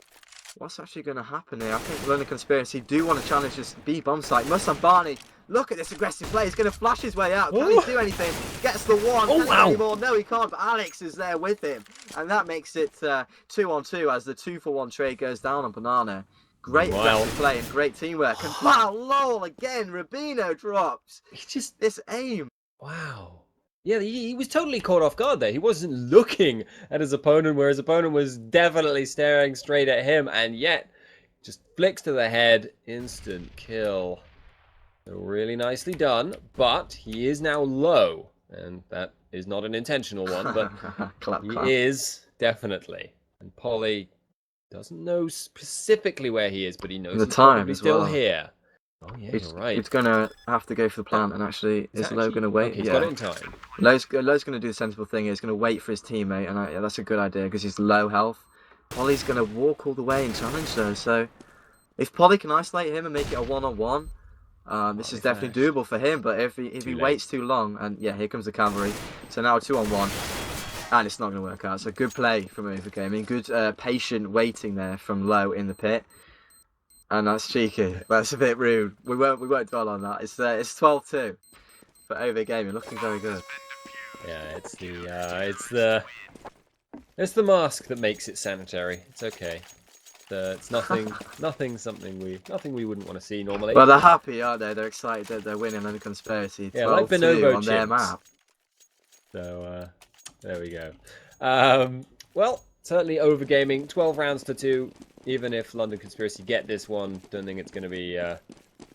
What's actually going to happen here? I think London Conspiracy do want to challenge this B-bomb site. Musambani, look at this aggressive play. He's going to flash his way out. Can he do anything? Gets the one. Oh, wow. Anymore? No, he can't, but Alex is there with him. And that makes it 2-on-2 as the 2-for-1 trade goes down on Banana. Great aggressive play and great teamwork. And wow, lol, again, Rubino drops. He just... This aim. Wow. Yeah, he was totally caught off guard there. He wasn't looking at his opponent, where his opponent was definitely staring straight at him, and yet just flicks to the head, instant kill. So really nicely done, but he is now low, and that is not an intentional one, but he is definitely. And Polly doesn't know specifically where he is, but he knows he's probably still here. Oh yeah, you're right. He's gonna have to go for the plant, and actually, is Low gonna wait? Okay, he's got it in time. Low's gonna do the sensible thing. He's gonna wait for his teammate, and yeah, that's a good idea because he's low health. Polly's gonna walk all the way and challenge though. So if Polly can isolate him and make it a one-on-one, this is definitely doable for him. But if he waits too long, and yeah, here comes the cavalry. So now a 2-on-1, and it's not gonna work out. So good play from OverGaming. Good patient waiting there from Low in the pit. And that's cheeky. That's a bit rude. We won't dwell on that. It's 12-2 for OverGaming, looking very good. Yeah, it's the mask that makes it sanitary. It's okay. It's nothing we wouldn't want to see normally. Well, they're happy, aren't they? They're excited that they're winning London Conspiracy. Yeah, like Bonobo on their map. So there we go. Well, certainly OverGaming, 12 rounds to 2. Even if London Conspiracy get this one, don't think it's going to be... I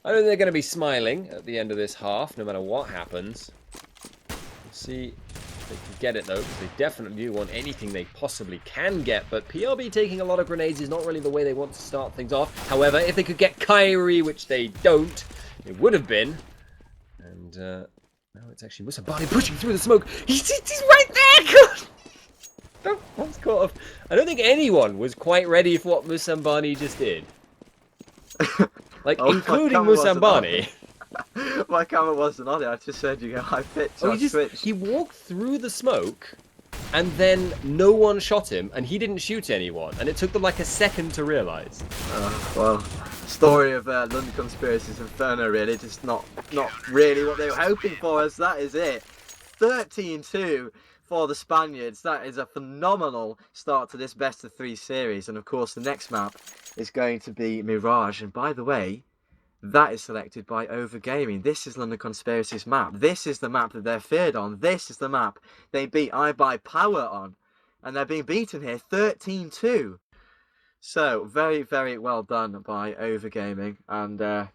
don't think they're going to be smiling at the end of this half, no matter what happens. We'll see if they can get it, though, because they definitely do want anything they possibly can get. But PRB taking a lot of grenades is not really the way they want to start things off. However, if they could get Kyrie, which they don't, it would have been. And now it's actually Musambani pushing through the smoke. He's right there! God! I don't think anyone was quite ready for what Musambani just did. Like, including Musambani. My camera wasn't on it, I just said you go high pitch. He walked through the smoke, and then no one shot him, and he didn't shoot anyone, and it took them like a second to realise. Well, story of London Conspiracy's Inferno, really, just not really what they were hoping for, as that is it. 13-2. For the Spaniards. That is a phenomenal start to this best of 3 series, and of course the next map is going to be Mirage, and by the way, that is selected by OverGaming. This is London Conspiracy's map. This is the map that they're feared on. This is the map they beat iBuyPower on, and they're being beaten here 13-2. So very, very well done by OverGaming. And I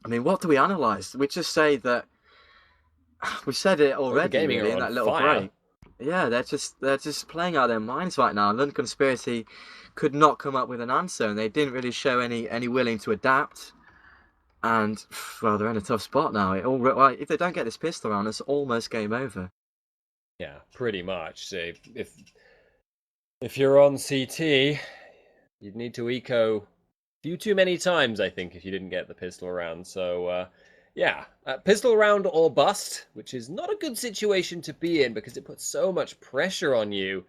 mean, what do we analyse? We just say that we said it already really, in that little break. Yeah, they're just playing out their minds right now. London Conspiracy could not come up with an answer, and they didn't really show any willing to adapt. And well, they're in a tough spot now. If they don't get this pistol round, it's almost game over. Yeah, pretty much. So if you're on CT, you'd need to eco a few too many times, I think, if you didn't get the pistol round. So, yeah, pistol round or bust, which is not a good situation to be in because it puts so much pressure on you.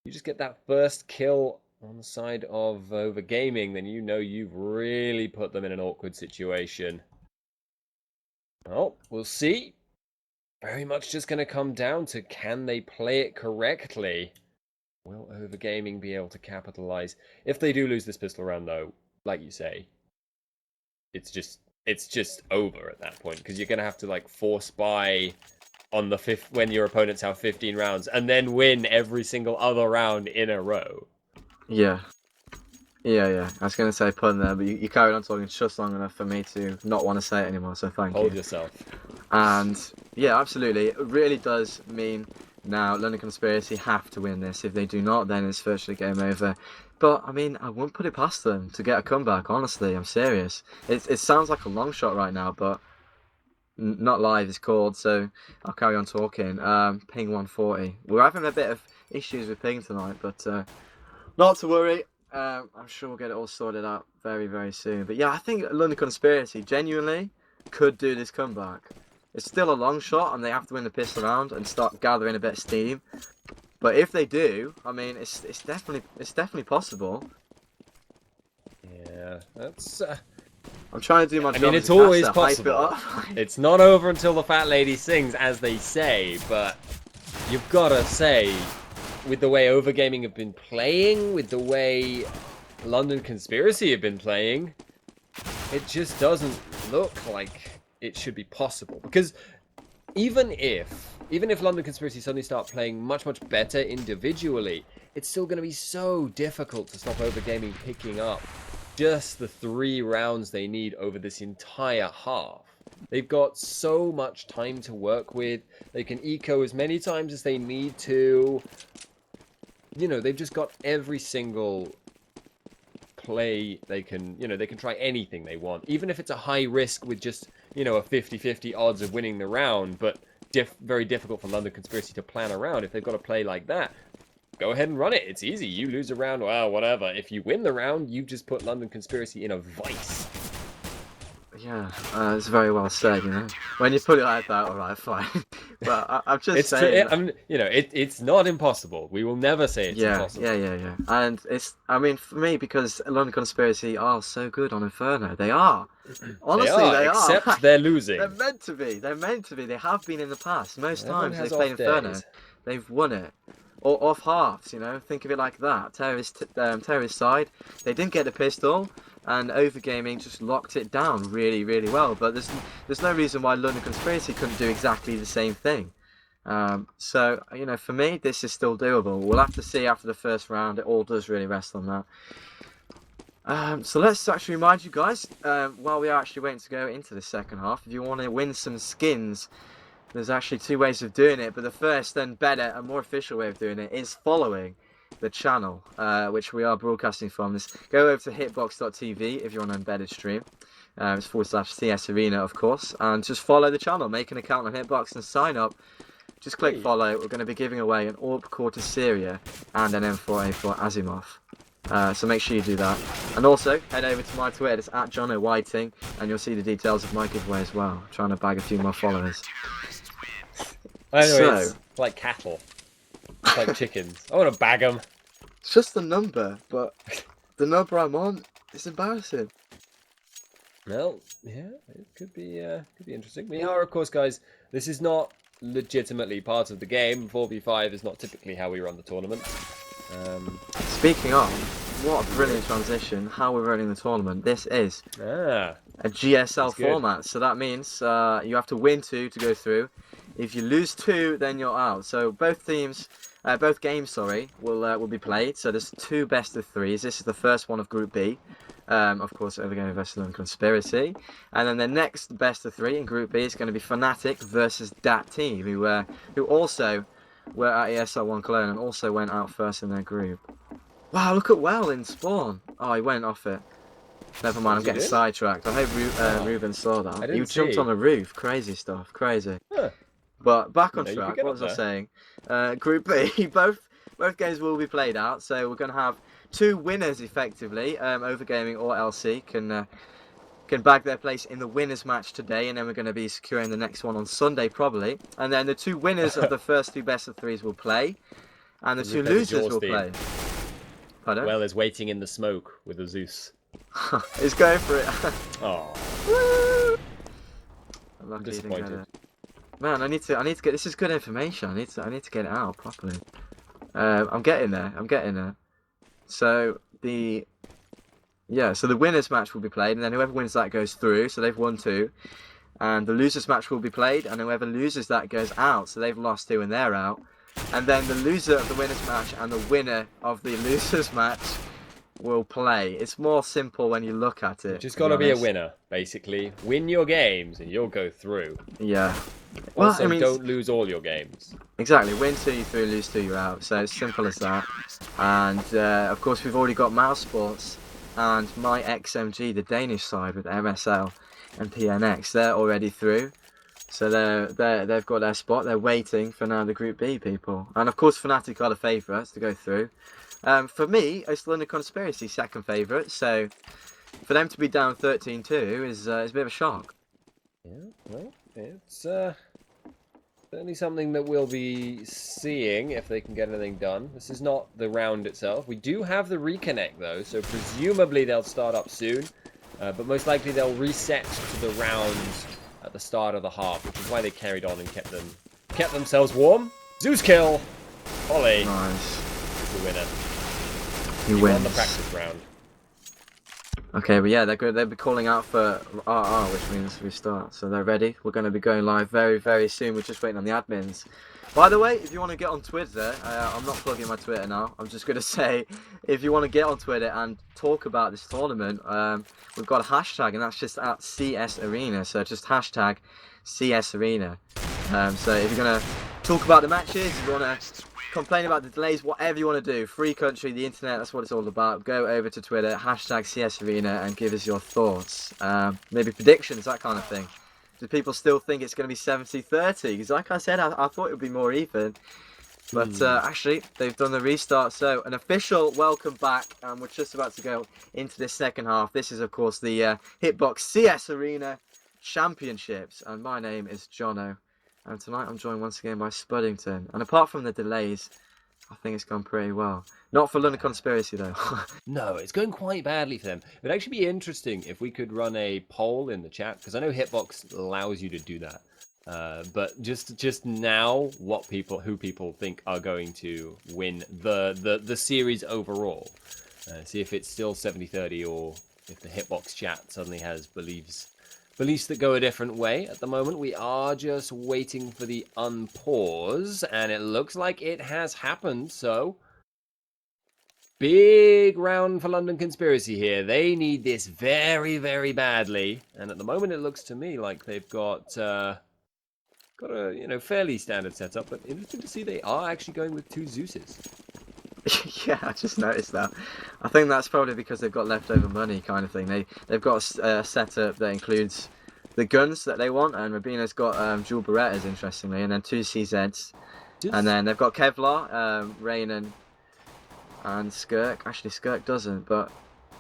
You just get that first kill on the side of OverGaming, then you know you've really put them in an awkward situation. Well, we'll see. Very much just going to come down to can they play it correctly? Will OverGaming be able to capitalize? If they do lose this pistol round, though, like you say, it's just over at that point because you're going to have to like force buy on the fifth when your opponents have 15 rounds and then win every single other round in a row. Yeah. Yeah. I was going to say pun there, but you carried on talking just long enough for me to not want to say it anymore, so thank you. Hold yourself. And, yeah, absolutely. It really does mean now London Conspiracy have to win this. If they do not, then it's virtually game over. But, I mean, I wouldn't put it past them to get a comeback, honestly. I'm serious. It sounds like a long shot right now, but not live is called, so I'll carry on talking. Ping 140. We're having a bit of issues with ping tonight, but not to worry. I'm sure we'll get it all sorted out very, very soon. But yeah, I think London Conspiracy genuinely could do this comeback. It's still a long shot, and they have to win the pistol round and start gathering a bit of steam. But if they do, I mean, it's definitely possible. Yeah, that's. I'm trying to do my job. I mean, as it's a always caster, hype it possible. up. It's not over until the fat lady sings, as they say. But you've got to say, with the way OverGaming have been playing, with the way London Conspiracy have been playing, it just doesn't look like it should be possible. Because even if London Conspiracy suddenly start playing much better individually, it's still going to be so difficult to stop OverGaming picking up just the 3 rounds they need over this entire half. They've got so much time to work with. They can eco as many times as they need to. You know, they've just got every single play they can, they can try anything they want, even if it's a high risk with just, a 50-50 odds of winning the round, but very difficult for London Conspiracy to plan around. If they've got to play like that, go ahead and run it. It's easy. You lose a round, well, whatever. If you win the round, you've just put London Conspiracy in a vice. Yeah, it's very well said, When you put it like that, alright, fine. But I'm just saying... It's not impossible. We will never say it's impossible. Yeah. And I mean, for me, because London Conspiracy are so good on Inferno. They are. Honestly, they are. Except they're losing. They're meant to be. They have been in the past. Most Everyone times has they've played off Inferno. days. They've won it. Or off halves, Think of it like that. Terrorist side. They didn't get the pistol. And OverGaming just locked it down really, really well. But there's no reason why London Conspiracy couldn't do exactly the same thing. So, for me, this is still doable. We'll have to see after the first round. It all does really rest on that. So let's actually remind you guys, while we are actually waiting to go into the second half, if you want to win some skins, there's actually 2 ways of doing it. But the first and better and more official way of doing it is following the channel, which we are broadcasting from. Is go over to hitbox.tv if you're on an embedded stream. It's /CS Arena, of course, and just follow the channel. Make an account on Hitbox and sign up. Just click follow. We're going to be giving away an AWP core to Syria and an M4A4 Asimov. So make sure you do that. And also, head over to my Twitter. It's @JohnOWhiting, and you'll see the details of my giveaway as well. I'm trying to bag a few more followers. Anyway, it's like cattle. It's like chickens. I want to bag them. It's just the number, but the number I'm on is embarrassing. Well, yeah, it could be interesting. We are, of course, guys. This is not legitimately part of the game. 4v5 is not typically how we run the tournament. Speaking of, what a brilliant transition! How we're running the tournament. This is a GSL format, so that means you have to win 2 to go through. If you lose 2, then you're out. So both games, will be played. So there's 2 best of 3s. This is the first one of Group B. Of course, OverGaming versus London Conspiracy. And then the next best of 3 in Group B is going to be Fnatic versus Dat Team, who also were at ESL 1 Cologne and also went out first in their group. Wow, look at Well in spawn. Oh, he went off it. Never mind, I'm getting sidetracked. I hope Ruben saw that. He jumped on the roof. Crazy stuff. Crazy. Huh. But back You on know, you could track. get What up was I there. saying? Group B, both games will be played out. So we're going to have two winners effectively. Overgaming or LC can bag their place in the winners match today, and then we're going to be securing the next one on Sunday probably. And then the two winners of the first two best of threes will play, and the As if two there's a losers Jaws will theme. play. Pardon? Well, there's waiting in the smoke with a Zeus. He's going for it. Oh, I'm lucky he didn't get disappointed. it. Man, I need to get. This is good information. I need to get it out properly. I'm getting there. So the winners match will be played, and then whoever wins that goes through. So they've won two, and the losers match will be played, and whoever loses that goes out. So they've lost two and they're out. And then the loser of the winners match and the winner of the losers match will play. It's more simple when you look at it. Just to got to be a honest. winner, basically. Win your games, and you'll go through. Yeah. Well, Also, I mean, don't lose all your games. exactly. Win two, you through, lose two, you're out. So it's simple as that. And of course, we've already got Mouse Sports and my XMG, the Danish side with MSL and PNX. They're already through. So they've got their spot. They're waiting for now the Group B people. And of course, Fnatic are the favourites to go through. For me, it's London Conspiracy second favourite. So for them to be down 13-2 is a bit of a shock. Yeah, well, it's certainly something that we'll be seeing if they can get anything done. This is not the round itself. We do have the reconnect, though, so presumably they'll start up soon. But most likely they'll reset to the rounds at the start of the half, which is why they carried on and kept themselves warm. Zeus kill! Ollie Nice. is the winner. He He wins. won the practice round. Okay, but yeah, they'll be calling out for RR, which means restart. So they're ready. We're going to be going live very, very soon. We're just waiting on the admins. By the way, if you want to get on Twitter, I'm not plugging my Twitter now. I'm just going to say, if you want to get on Twitter and talk about this tournament, we've got a hashtag, and that's just at CS Arena. So just hashtag CS Arena. So if you're going to talk about the matches, if you want to complain about the delays, whatever you want to do, free country, the internet, that's what it's all about. Go over to Twitter, hashtag CS Arena, and give us your thoughts. Maybe predictions, that kind of thing. Do people still think it's going to be 70-30? Because like I said, I thought it would be more even. But actually, they've done the restart. So an official welcome back. We're just about to go into this second half. This is, of course, the Hitbox CS Arena Championships. And my name is Jono. And tonight I'm joined once again by Spuddington. And apart from the delays, I think it's gone pretty well. Not for London Conspiracy, though. No, it's going quite badly for them. It would actually be interesting if we could run a poll in the chat, because I know Hitbox allows you to do that. But just now, who people think are going to win the series overall. See if it's still 70-30 or if the Hitbox chat suddenly has beliefs that go a different way. At the moment, we are just waiting for the unpause, and it looks like it has happened, so big round for London Conspiracy here. They need this very, very badly, and at the moment it looks to me like they've got a fairly standard setup, but interesting to see they are actually going with two Zeuses. Yeah, I just noticed that. I think that's probably because they've got leftover money, kind of thing. They've got a setup that includes the guns that they want, and Rabina's got dual Berettas, interestingly, and then two CZs, and then they've got Kevlar, Rain, and Skirk. Actually, Skirk doesn't, but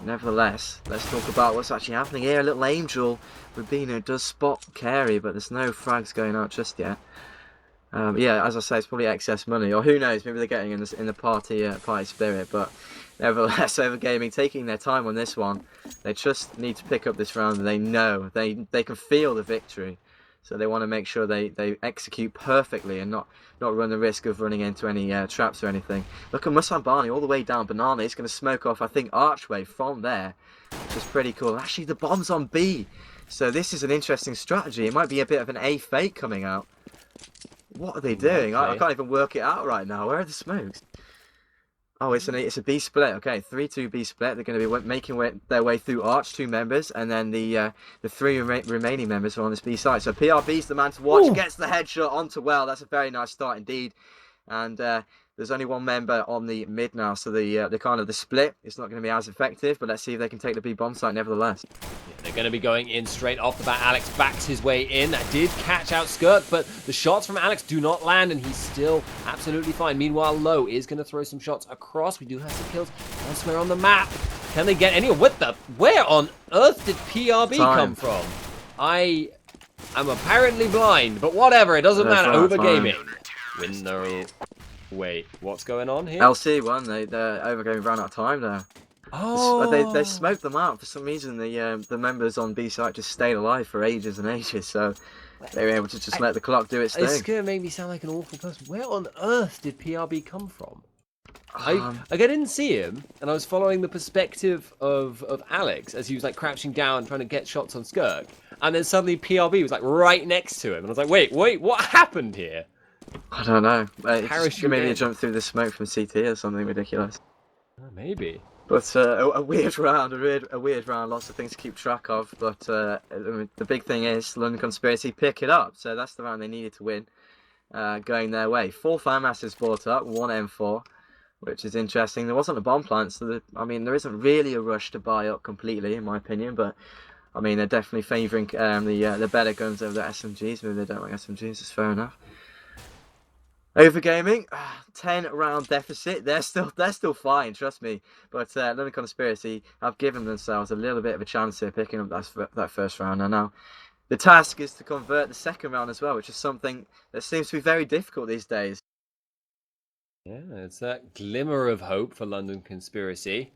nevertheless, let's talk about what's actually happening here. A little Angel. Rabina does spot Carey, but there's no frags going out just yet. Yeah, as I say, it's probably excess money, or who knows? Maybe they're getting in the party spirit. But nevertheless, OverGaming taking their time on this one. They just need to pick up this round, and they know they can feel the victory, so they want to make sure they execute perfectly and not run the risk of running into any traps or anything. Look at Mussan Barney all the way down. Banana is going to smoke off, I think, Archway from there, which is pretty cool. Actually, the bomb's on B, so this is an interesting strategy. It might be a bit of an A fake coming out. What are they doing? I can't even work it out right now. Where are the smokes? Oh, it's a B split. Okay, 3-2 B split. They're going to be making their way through Arch, 2 members, and then the 3 remaining members are on this B side. So PRB's the man to watch. Ooh. Gets the headshot onto Well. That's a very nice start indeed. and there's only one member on the mid now, so the kind of the split is not going to be as effective. But let's see if they can take the B bomb site nevertheless. Yeah, they're going to be going in straight off the bat. Alex backs his way in. That did catch out Skirk, but the shots from Alex do not land, and he's still absolutely fine. Meanwhile, Low is going to throw some shots across. We do have some kills elsewhere on the map. Can they get any? Where on earth did PRB come from? I am apparently blind, but whatever. It doesn't matter. OverGaming. Win the... Wait, what's going on here? LC won. They're OverGaming ran out of time there. Oh, they smoked them out for some reason. The members on B site just stayed alive for ages and ages, so they were able to just let the clock do its thing. It's gonna make me sound like an awful person. Where on earth did PRB come from? I didn't see him, and I was following the perspective of Alex as he was like crouching down trying to get shots on Skirk, and then suddenly PRB was like right next to him, and I was like, wait, what happened here? I don't know. Maybe jump through the smoke from CT or something ridiculous. Maybe. But a weird round, a weird round. Lots of things to keep track of. But I mean, the big thing is London Conspiracy pick it up. So that's the round they needed to win, going their way. 4 fan masses brought up, 1 M4, which is interesting. There wasn't a bomb plant, so I mean, there isn't really a rush to buy up completely, in my opinion. But I mean, they're definitely favouring the better guns over the SMGs. Maybe they don't like SMGs. It's fair enough. OverGaming, 10 round deficit. They're still fine, trust me. But London Conspiracy have given themselves a little bit of a chance here, picking up that first round. And now the task is to convert the second round as well, which is something that seems to be very difficult these days. Yeah, it's that glimmer of hope for London Conspiracy.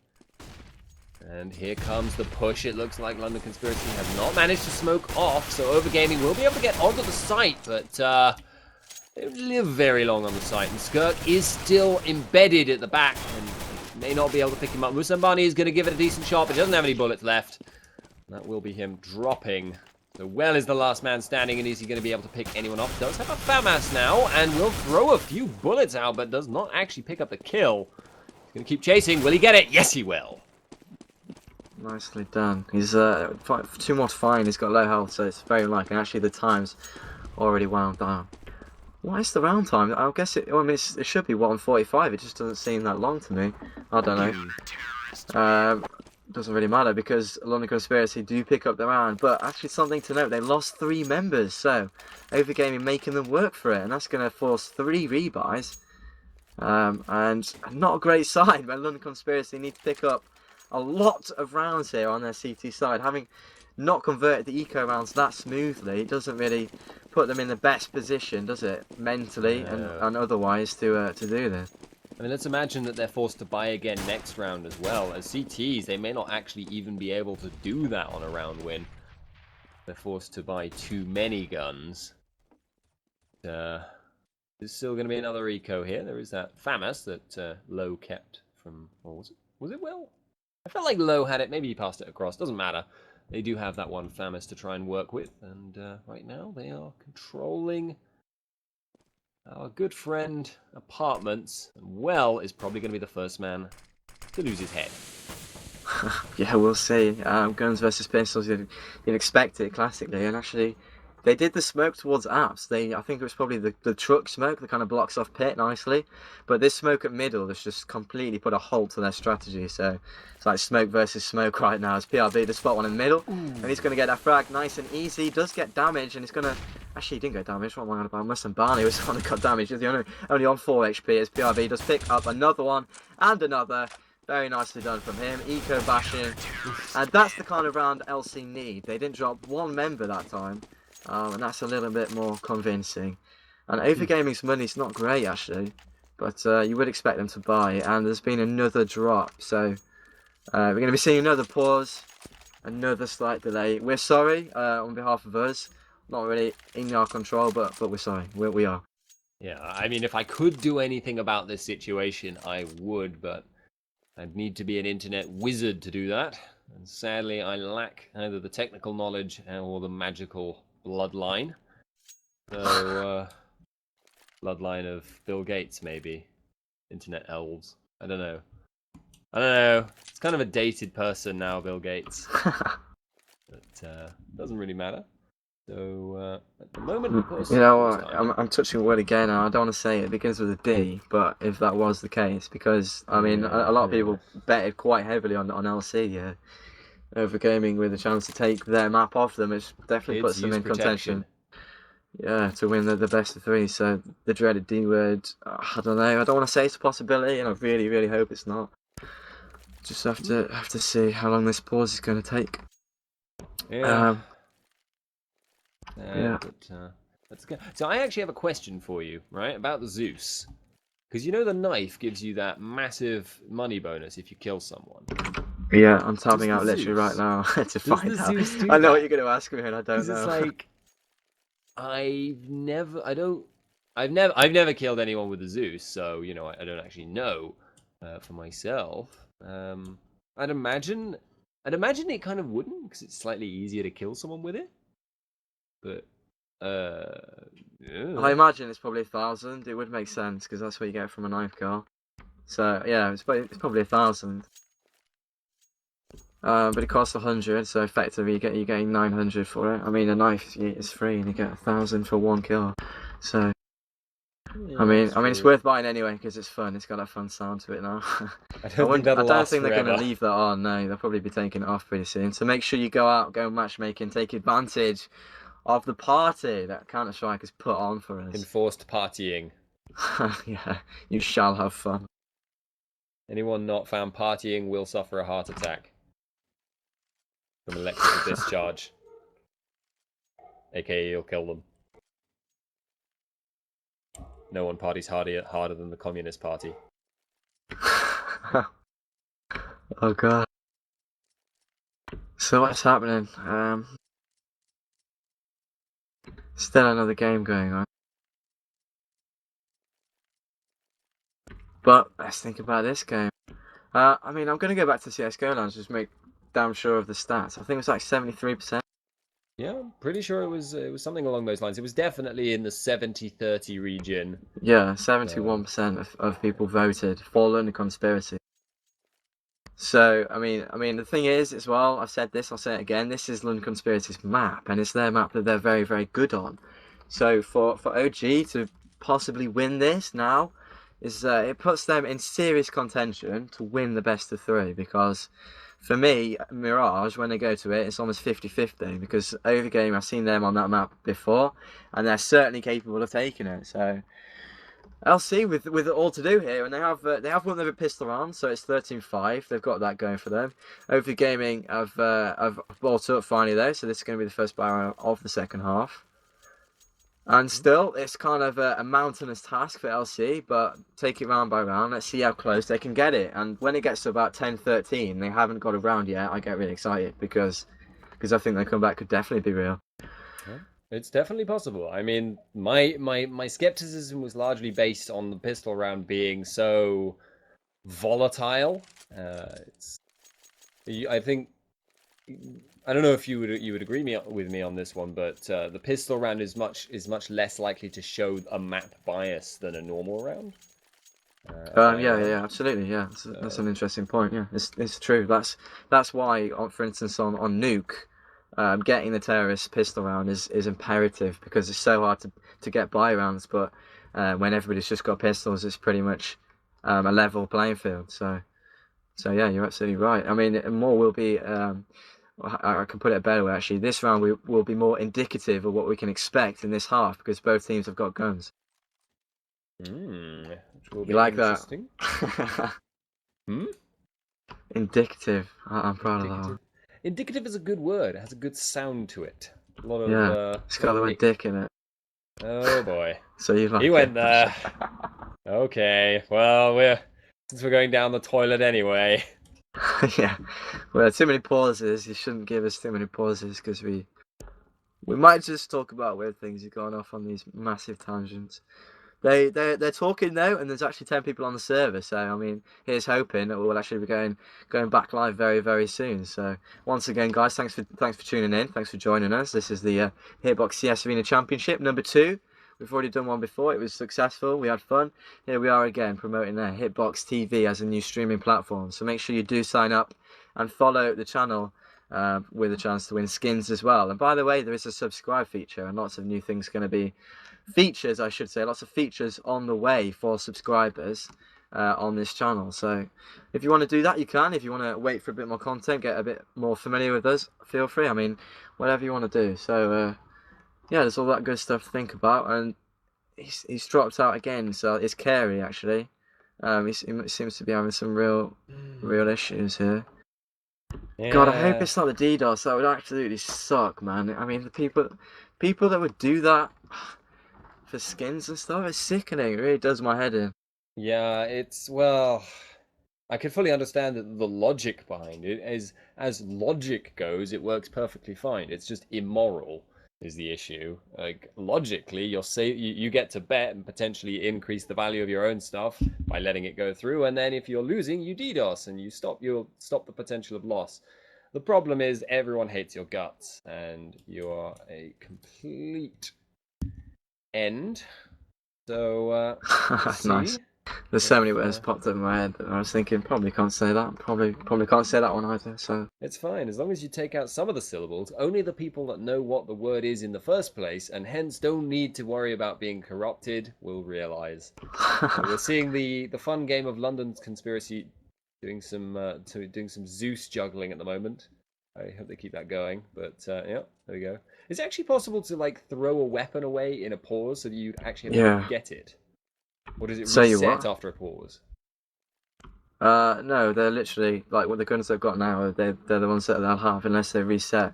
And here comes the push. It looks like London Conspiracy have not managed to smoke off, so OverGaming will be able to get onto the site, but they don't live very long on the site, and Skirk is still embedded at the back, and may not be able to pick him up. Musambani is going to give it a decent shot, but he doesn't have any bullets left. That will be him dropping. So Well is the last man standing, and is he going to be able to pick anyone off? Does have a FAMAS now, and will throw a few bullets out, but does not actually pick up the kill. He's going to keep chasing. Will he get it? Yes, he will. Nicely done. He's 2 more to find. He's got low health, so it's very unlikely. Actually, the time's already wound down. What is the round time? I guess it should be 1:45. It just doesn't seem that long to me. I don't know. Doesn't really matter because London Conspiracy do pick up the round. But actually, something to note: they lost 3 members, so OverGaming making them work for it, and that's going to force 3 rebuys. And not a great sign when London Conspiracy need to pick up a lot of rounds here on their CT side, having not converted the eco rounds that smoothly. It doesn't really put them in the best position, does it, mentally and otherwise to do this. I mean, let's imagine that they're forced to buy again next round as well. As CTs, they may not actually even be able to do that on a round win. They're forced to buy too many guns. There's still going to be another eco here. There is that FAMAS that Low kept from... Or was it Will? I felt like Low had it. Maybe he passed it across. Doesn't matter. They do have that one FAMAS to try and work with. And right now they are controlling our good friend Apartments. And Well is probably going to be the first man to lose his head. Yeah, we'll see. Guns versus pistols, you'd expect it classically. And actually, they did the smoke towards apps. I think it was probably the truck smoke that kind of blocks off pit nicely. But this smoke at middle has just completely put a halt to their strategy. So it's like smoke versus smoke right now. As PRB to spot one in the middle. And he's going to get that frag nice and easy. Does get damage, and he's going to... Actually, he didn't get damage. What am I on about? Musambani was the one that got damage. He's only on 4 HP as PRB does pick up another one and another. Very nicely done from him. Eco bashing. And that's the kind of round LC need. They didn't drop 1 member that time. And that's a little bit more convincing. And OverGaming's money's not great, actually. But you would expect them to buy. And there's been another drop. So we're going to be seeing another pause. Another slight delay. We're sorry on behalf of us. Not really in our control, but we're sorry. We are. Yeah, I mean, if I could do anything about this situation, I would. But I'd need to be an internet wizard to do that. And sadly, I lack either the technical knowledge or the magical bloodline. So, bloodline of Bill Gates, maybe. Internet elves. I don't know. It's kind of a dated person now, Bill Gates. But doesn't really matter. So at the moment, of course, You know pause what? time. I'm touching a word again. And I don't want to say it begins with a D, but if that was the case, because I mean, a lot of people betted quite heavily on LC. Yeah, OverGaming with a chance to take their map off them, it definitely Kids puts them use in contention. protection. Yeah, to win the best of three. So the dreaded D word. I don't know. I don't want to say it's a possibility, and I really, really hope it's not. Just have to see how long this pause is going to take. Yeah. Yeah. But let's go. So I actually have a question for you, right, about the Zeus. Because you know the knife gives you that massive money bonus if you kill someone. Yeah, I'm Does tapping the out literally right Zeus? now to Does the find out. Zeus I do know what that? you're going to ask me, and I don't Because it's know. like I've never killed anyone with a Zeus, so you know I don't actually know for myself. I'd imagine, I'd imagine it kind of wouldn't because it's slightly easier to kill someone with it. But I yeah. imagine it's probably 1,000. It would make sense because that's what you get from a knife car. So yeah, it's probably 1,000. But it costs 100, so effectively you're getting 900 for it. I mean, a knife is free, and you get 1,000 for one kill. So I Yeah, mean, that's it's true. worth buying anyway because it's fun. It's got that fun sound to it now. I don't think I that'll don't last think they're going to forever. leave that on. No, they'll probably be taking it off pretty soon. So make sure you go out, go matchmaking, take advantage of the party that Counter Strike has put on for us. Enforced partying. Yeah, you shall have fun. Anyone not found partying will suffer a heart attack from electrical discharge, aka you'll kill them. No one parties harder than the Communist Party. Oh god. So what's happening? Still another game going on. But let's think about this game. I mean, I'm gonna go back to CS:GO now and just make damn sure of the stats. I think it's like 73%. Yeah, I'm pretty sure it was something along those lines. It was definitely in the 70-30 region. Yeah, 71% of people voted for London Conspiracy. So, I mean, the thing is, as well, I've said this, I'll say it again. This is London Conspiracy's map, and it's their map that they're very, very good on. So, for OG to possibly win this now, it puts them in serious contention to win the best of three. Because, for me, Mirage, when they go to it, it's almost 50-50. Because Overgame, I've seen them on that map before, and they're certainly capable of taking it. So, LC with all to do here, and they have won their pistol round, so it's 13-5. They've got that going for them. Overgaming have brought up finally though, so this is going to be the first barrel of the second half. And still, it's kind of a mountainous task for LC, but take it round by round. Let's see how close they can get it. And when it gets to about 10-13, they haven't got a round yet. I get really excited because I think their comeback could definitely be real. Yeah, it's definitely possible. I mean, my skepticism was largely based on the pistol round being so volatile. I think I don't know if you would agree with me on this one, but the pistol round is much less likely to show a map bias than a normal round. Yeah, absolutely, yeah. That's an interesting point. Yeah, it's true. That's why, for instance, on Nuke, getting the terrorist pistol round is imperative because it's so hard to get buy rounds. But when everybody's just got pistols, it's pretty much a level playing field. So yeah, you're absolutely right. I mean, more will be. I can put it a better way actually. This round will be more indicative of what we can expect in this half because both teams have got guns. Which will You be like that? interesting. Hmm? Indicative. I'm proud of that one. Indicative is a good word. It has a good sound to it. A lot of Yeah, it's got the word dick in it. Oh boy. So you like He it. went there. Okay. Well, since we're going down the toilet anyway. Yeah. Well, too many pauses. You shouldn't give us too many pauses because we might just talk about weird things. You've gone off on these massive tangents. They're talking though, and there's actually 10 people on the server. So I mean, here's hoping that we'll actually be going back live very very soon. So once again, guys, thanks for tuning in. Thanks for joining us. This is the Hitbox CS Arena Championship number 2. We've already done one before. It was successful. We had fun. Here we are again promoting Hitbox TV as a new streaming platform. So make sure you do sign up and follow the channel with a chance to win skins as well. And by the way, there is a subscribe feature, and lots of new things going to be features, I should say, lots of features on the way for subscribers on this channel. So if you want to do that, you can. If you want to wait for a bit more content, get a bit more familiar with us, feel free. I mean, whatever you want to do. So yeah, there's all that good stuff to think about. And he's dropped out again, so it's Carey actually. He seems to be having some real issues here. Yeah. God, I hope it's not the DDoS. That would absolutely suck, man. I mean, the people that would do that for skins and stuff, it's sickening. It really does my head in. Yeah, it's, well, I can fully understand that the logic behind it, as logic goes, it works perfectly fine. It's just immoral is the issue. Like, logically, you get to bet and potentially increase the value of your own stuff by letting it go through, and then if you're losing, you DDoS and you'll stop the potential of loss. The problem is everyone hates your guts, and you are a complete end. So Nice. There's so many words popped up in my head that I was thinking probably can't say that. Probably can't say that one either. So it's fine as long as you take out some of the syllables. Only the people that know what the word is in the first place, and hence don't need to worry about being corrupted, will realise. We're seeing the fun game of London's conspiracy doing some Zeus juggling at the moment. I hope they keep that going. But yeah, there we go. Is it actually possible to like throw a weapon away in a pause so that you actually have to get it? Or does it reset after a pause? No, they're literally like what the guns they've got now. They're the ones that they'll have unless they reset.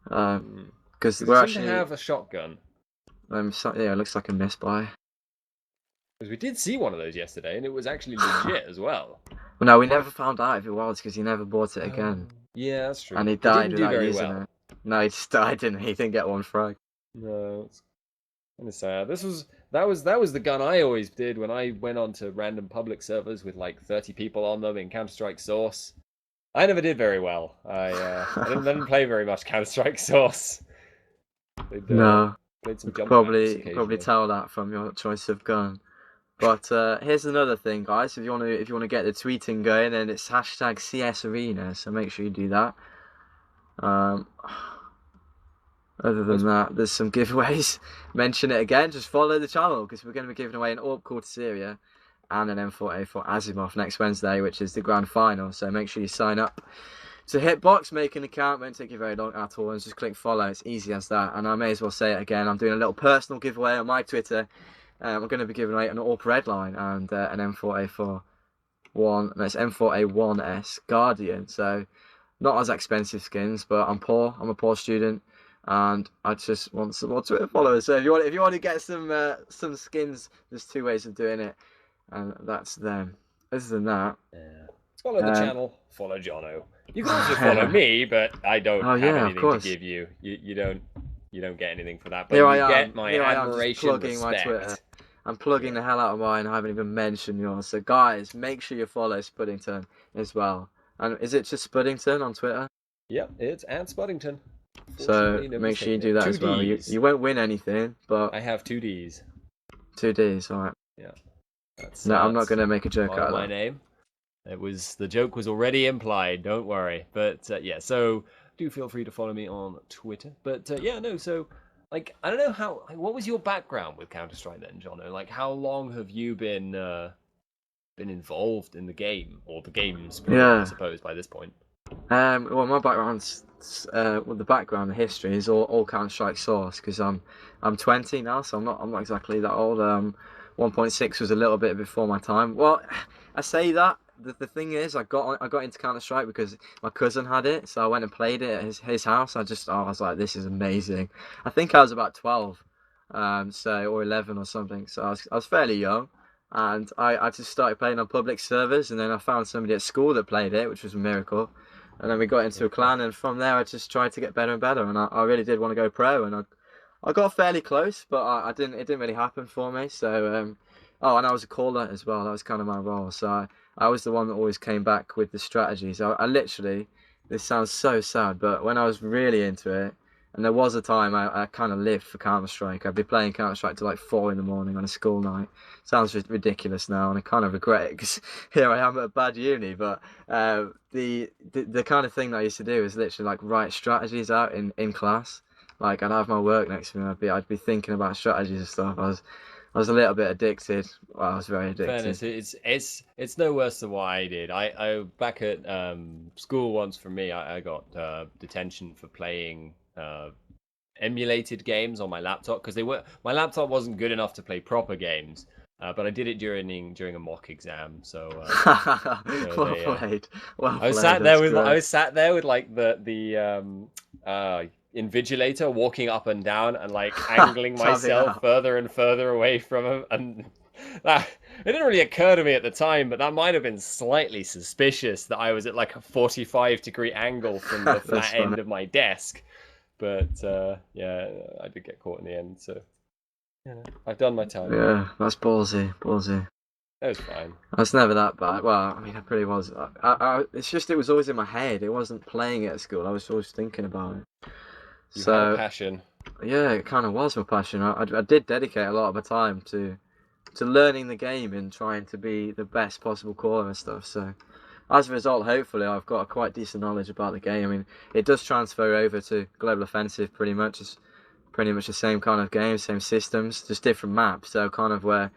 Because we're actually have a shotgun. Yeah, it looks like a miss buy. Because we did see one of those yesterday, and it was actually legit as well. Well, no, we never found out if it was because he never bought it again. Yeah, that's true. And he died without using it. No, he just died, didn't he? He didn't get one frag. No, it's kind of sad. That was the gun I always did when I went on to random public servers with like 30 people on them in Counter-Strike Source. I never did very well. I didn't play very much Counter-Strike Source. No, played some jump probably tell that from your choice of gun. But here's another thing, guys. If you want to get the tweeting going, then it's hashtag CS Arena. So make sure you do that. Other than that, there's some giveaways. Mention it again. Just follow the channel because we're going to be giving away an AWP called Syria and an M4A4 Asimov next Wednesday, which is the grand final. So make sure you sign up to Hitbox, make an account. Won't take you very long at all, and just click follow. It's easy as that. And I may as well say it again. I'm doing a little personal giveaway on my Twitter. I'm going to be giving away an AWP Redline and an M4A4 that's M4A1S Guardian. So not as expensive skins, but I'm poor. I'm a poor student. And I just want some more Twitter followers. So if you want to get some skins, there's two ways of doing it, and that's them. Other than that, follow the channel. Follow Jono. You can also follow me, but I don't have anything to give you. You don't get anything for that. But you get my admiration, plugging respect. My Twitter. I'm plugging the hell out of mine. I haven't even mentioned yours. So guys, make sure you follow Spuddington as well. And is it just Spuddington on Twitter? Yep, it's at Spuddington. So make sure you do that as well. You won't win anything, but I have 2 Ds. 2 Ds, alright. Yeah. No, I'm not gonna make a joke out of that. My name. The joke was already implied. Don't worry. But yeah, so do feel free to follow me on Twitter. But yeah, no. So like, I don't know what was your background with Counter-Strike then, Jono? Like, how long have you been involved in the game or the games? I suppose by this point. Well, my background's the history is all Counter-Strike Source because I'm 20 now, so I'm not exactly that old. 1.6 was a little bit before my time. Well, I say that. The thing is, I got into Counter-Strike because my cousin had it, so I went and played it at his house. I was like, this is amazing. I think I was about 12, or 11 or something. So I was fairly young, and I just started playing on public servers, and then I found somebody at school that played it, which was a miracle. And then we got into a clan, and from there I just tried to get better and better, and I really did want to go pro, and I got fairly close, but it didn't really happen for me. So and I was a caller as well. That was kind of my role. So I was the one that always came back with the strategies. I literally, this sounds so sad, but when I was really into it, And there was a time I kind of lived for Counter-Strike. I'd be playing Counter-Strike till like 4 in the morning on a school night. Sounds ridiculous now, and I kind of regret it because here I am at a bad uni. But the kind of thing that I used to do is literally like write strategies out in class. Like I'd have my work next to me, and I'd be thinking about strategies and stuff. I was a little bit addicted. Well, I was very addicted. Fairness, it's no worse than what I did. I back at school once. For me, I got detention for playing emulated games on my laptop because my laptop wasn't good enough to play proper games. But I did it during a mock exam. So, Well played. Well I was played. sat there with Great. I was sat there with like the invigilator walking up and down and like angling Tell me myself now. further and further away from him, and that it didn't really occur to me at the time, but that might have been slightly suspicious that I was at like a 45-degree angle from the That's flat end funny. of my desk. But yeah, I did get caught in the end, so yeah, I've done my time. Yeah, that's ballsy, ballsy. That was fine. I was never that bad. Well, I mean, I pretty was. It's just it was always in my head. It wasn't playing it at school. I was always thinking about it. You had a So passion. yeah, it kind of was my passion. I did dedicate a lot of my time to learning the game and trying to be the best possible caller and stuff. So as a result, hopefully, I've got a quite decent knowledge about the game. I mean, it does transfer over to Global Offensive pretty much. It's pretty much the same kind of game, same systems, just different maps. So kind of where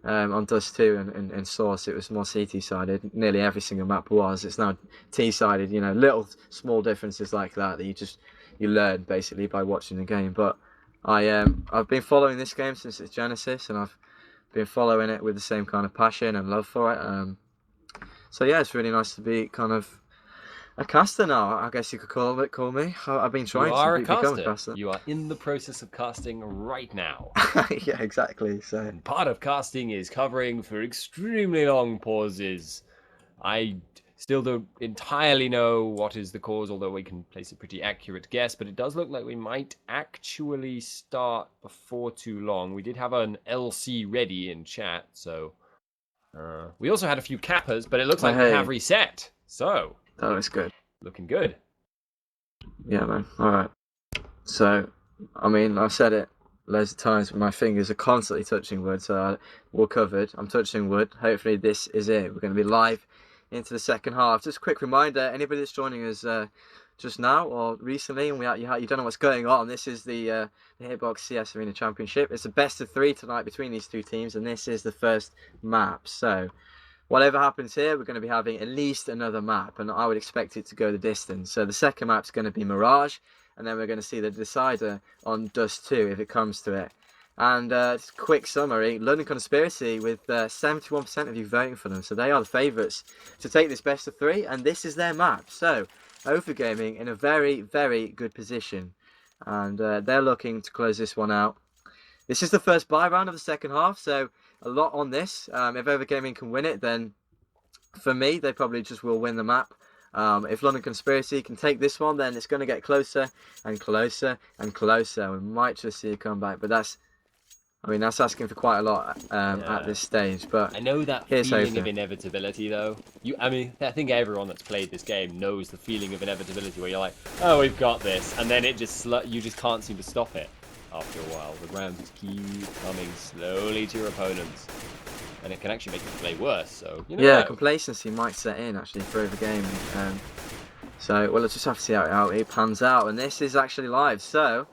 on Dust 2 and Source it was more CT sided. Nearly every single map was. It's now T sided. You know, little small differences like that you learn basically by watching the game. But I've been following this game since its genesis, and I've been following it with the same kind of passion and love for it. So yeah, it's really nice to be kind of a caster now. I guess you could call me. I've been You trying are to a become a caster. caster. You are in the process of casting right now. Yeah, exactly. So And part of casting is covering for extremely long pauses. I still don't entirely know what is the cause, although we can place a pretty accurate guess, but it does look like we might actually start before too long. We did have an LC ready in chat, so we also had a few cappers, but it looks like we have reset. So that looks good. looking good. Yeah, man. All right. So, I mean, I've said it loads of times, but my fingers are constantly touching wood, so we're covered. I'm touching wood. Hopefully, this is it. We're going to be live into the second half. Just a quick reminder: anybody that's joining us just now or recently, and you don't know what's going on. This is the Hitbox CS Arena Championship. It's a best of 3 tonight between these two teams, and this is the first map. So, whatever happens here, we're going to be having at least another map, and I would expect it to go the distance. So the second map's going to be Mirage, and then we're going to see the decider on Dust 2 if it comes to it. And quick summary, London Conspiracy with 71% of you voting for them, so they are the favourites to take this best of 3, and this is their map. So OverGaming in a very, very good position, and they're looking to close this one out. This is the first buy round of the second half, so a lot on this. If OverGaming can win it, then for me, they probably just will win the map. If London Conspiracy can take this one, then it's going to get closer and closer and closer. We might just see a comeback, but that's asking for quite a lot at this stage. But I know that here's feeling hoping. of inevitability, though. I think everyone that's played this game knows the feeling of inevitability, where you're like, "Oh, we've got this," and then you just can't seem to stop it. After a while, the rounds just keep coming slowly to your opponents, and it can actually make them play worse. So Complacency might set in actually for OverGaming. So let's just have to see how it pans out. And this is actually live. So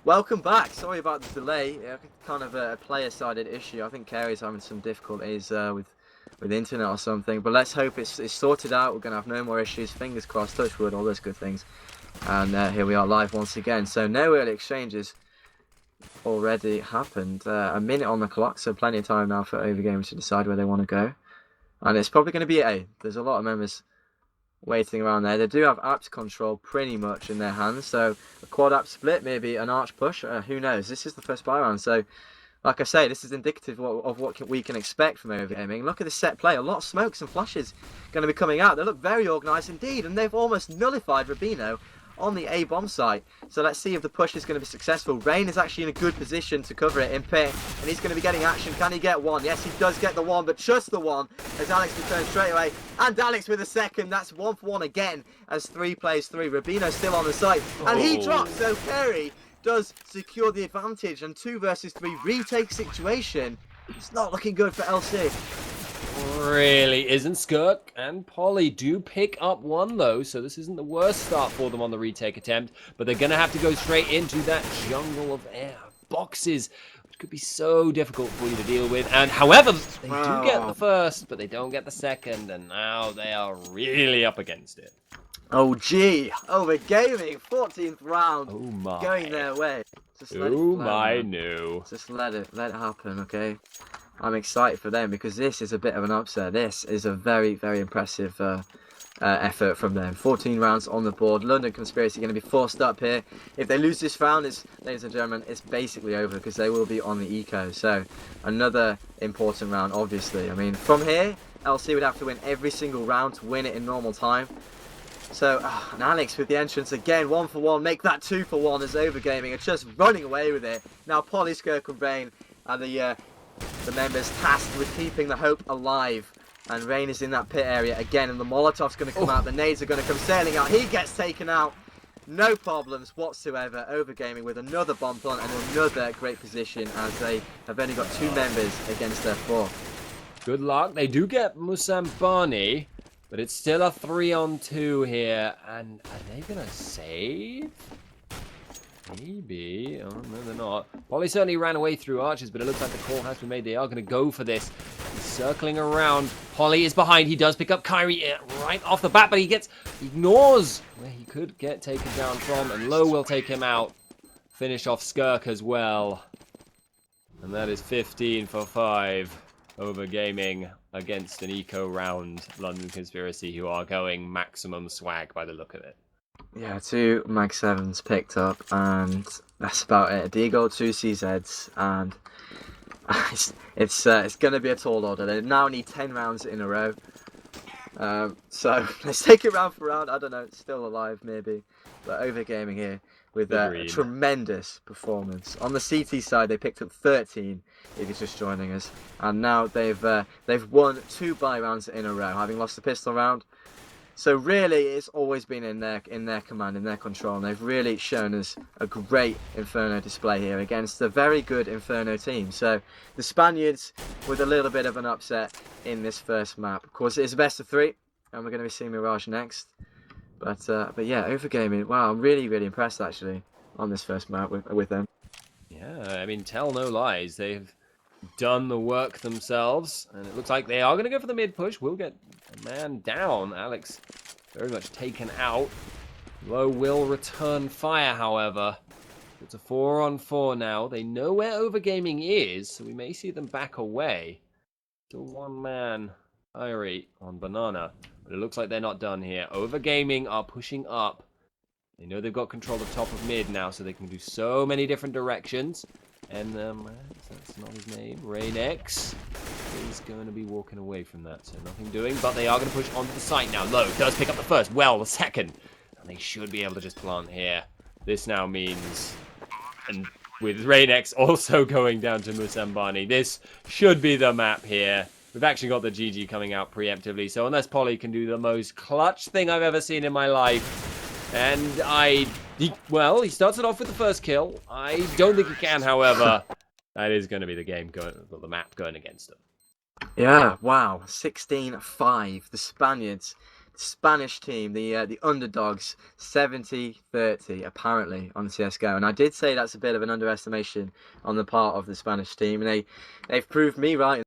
welcome back. Sorry about the delay. Kind of a player-sided issue. I think Carey's having some difficulties with internet or something. But let's hope it's sorted out. We're gonna have no more issues. Fingers crossed. Touch wood. All those good things. And here we are live once again. So no early exchanges already happened. A minute on the clock, so plenty of time now for OverGaming to decide where they want to go. And it's probably going to be A. There's a lot of members waiting around there. They do have apps control pretty much in their hands, so a quad app split, maybe an arch push, who knows. This is the first buy round, so like I say, this is indicative of what we can expect from OverGaming. Look at the set play. A lot of smokes and flashes going to be coming out. They look very organised indeed, and they've almost nullified Rubino on the A bomb site. So let's see if the push is going to be successful. Rain is actually in a good position to cover it in pit, and he's going to be getting action. Can he get one? Yes, he does get the one, but just the one, as Alex returns straight away. And Alex with a second. That's 1 for 1 again, as 3 plays 3. Rubino's still on the site, and he drops. So Kerry does secure the advantage, and 2 versus 3 retake situation. It's not looking good for LC. Really isn't. Skirk and Polly do pick up 1 though, so this isn't the worst start for them on the retake attempt, but they're gonna have to go straight into that jungle of air boxes, which could be so difficult for you to deal with. And however, they do get the first, but they don't get the second, and now they are really up against it. Oh gee, OverGaming, 14th round, oh my, going their way. Just let oh it flow, my, man. no. Just let it happen, okay? I'm excited for them because this is a bit of an upset. This is a very, very impressive effort from them. 14 rounds on the board. London Conspiracy going to be forced up here. If they lose this round, ladies and gentlemen, it's basically over because they will be on the eco. So another important round, obviously. I mean, from here, LC would have to win every single round to win it in normal time. So, and Alex with the entrance again, 1 for 1, make that 2 for 1 as OverGaming are just running away with it. Now, Polly, Skirk and Rain are the members tasked with keeping the hope alive. And Rain is in that pit area again, and the Molotov's going to come out, the nades are going to come sailing out. He gets taken out, no problems whatsoever. OverGaming with another bomb plant and another great position as they have only got 2 members against their 4. Good luck. They do get Musambani, but it's still a 3-on-2 here. And are they going to save? Maybe. Oh, no, they're not. Polly certainly ran away through archers, but it looks like the call has been made. They are going to go for this. He's circling around. Polly is behind. He does pick up Kyrie right off the bat, but he ignores where he could get taken down from, and Low will take him out. Finish off Skirk as well. And that is 15 for 5. OverGaming against an eco round. London Conspiracy, who are going maximum swag by the look of it. Yeah, 2 Mag 7s picked up, and that's about it. A Deagle, 2 CZs, and it's going to be a tall order. They now need 10 rounds in a row. So let's take it round for round. I don't know, it's still alive maybe, but OverGaming here with a tremendous performance. On the CT side, they picked up 13. If you're just joining us, and now they've won 2 buy rounds in a row, having lost the pistol round. So really, it's always been in their command, in their control, and they've really shown us a great Inferno display here against a very good Inferno team. So the Spaniards with a little bit of an upset in this first map. Of course, it's a best of 3, and we're going to be seeing Mirage next. But yeah, OverGaming. Wow, I'm really, really impressed actually on this first map with them. Yeah, I mean, tell no lies. They've done the work themselves, and it looks like they are going to go for the mid push. We'll get a man down. Alex very much taken out. Low will return fire, however. It's a 4-on-4 now. They know where OverGaming is, so we may see them back away. Still 1 man, Irie on Banana, but it looks like they're not done here. OverGaming are pushing up. They know they've got control of top of mid now, so they can do so many different directions. And that's not his name. Rain-X is going to be walking away from that, so nothing doing. But they are going to push onto the site now. Low does pick up the first, well, the second. And they should be able to just plant here. This now means, and with Rain-X also going down to Musambani, this should be the map here. We've actually got the GG coming out preemptively, so unless Polly can do the most clutch thing I've ever seen in my life, and well, he starts it off with the first kill. I don't think he can, however. That is going to be the game going, well, the map going against him. Yeah, wow, 16-5. The Spaniards, the Spanish team, the underdogs, 70-30 apparently on CS:GO. And I did say that's a bit of an underestimation on the part of the Spanish team, and they've proved me right.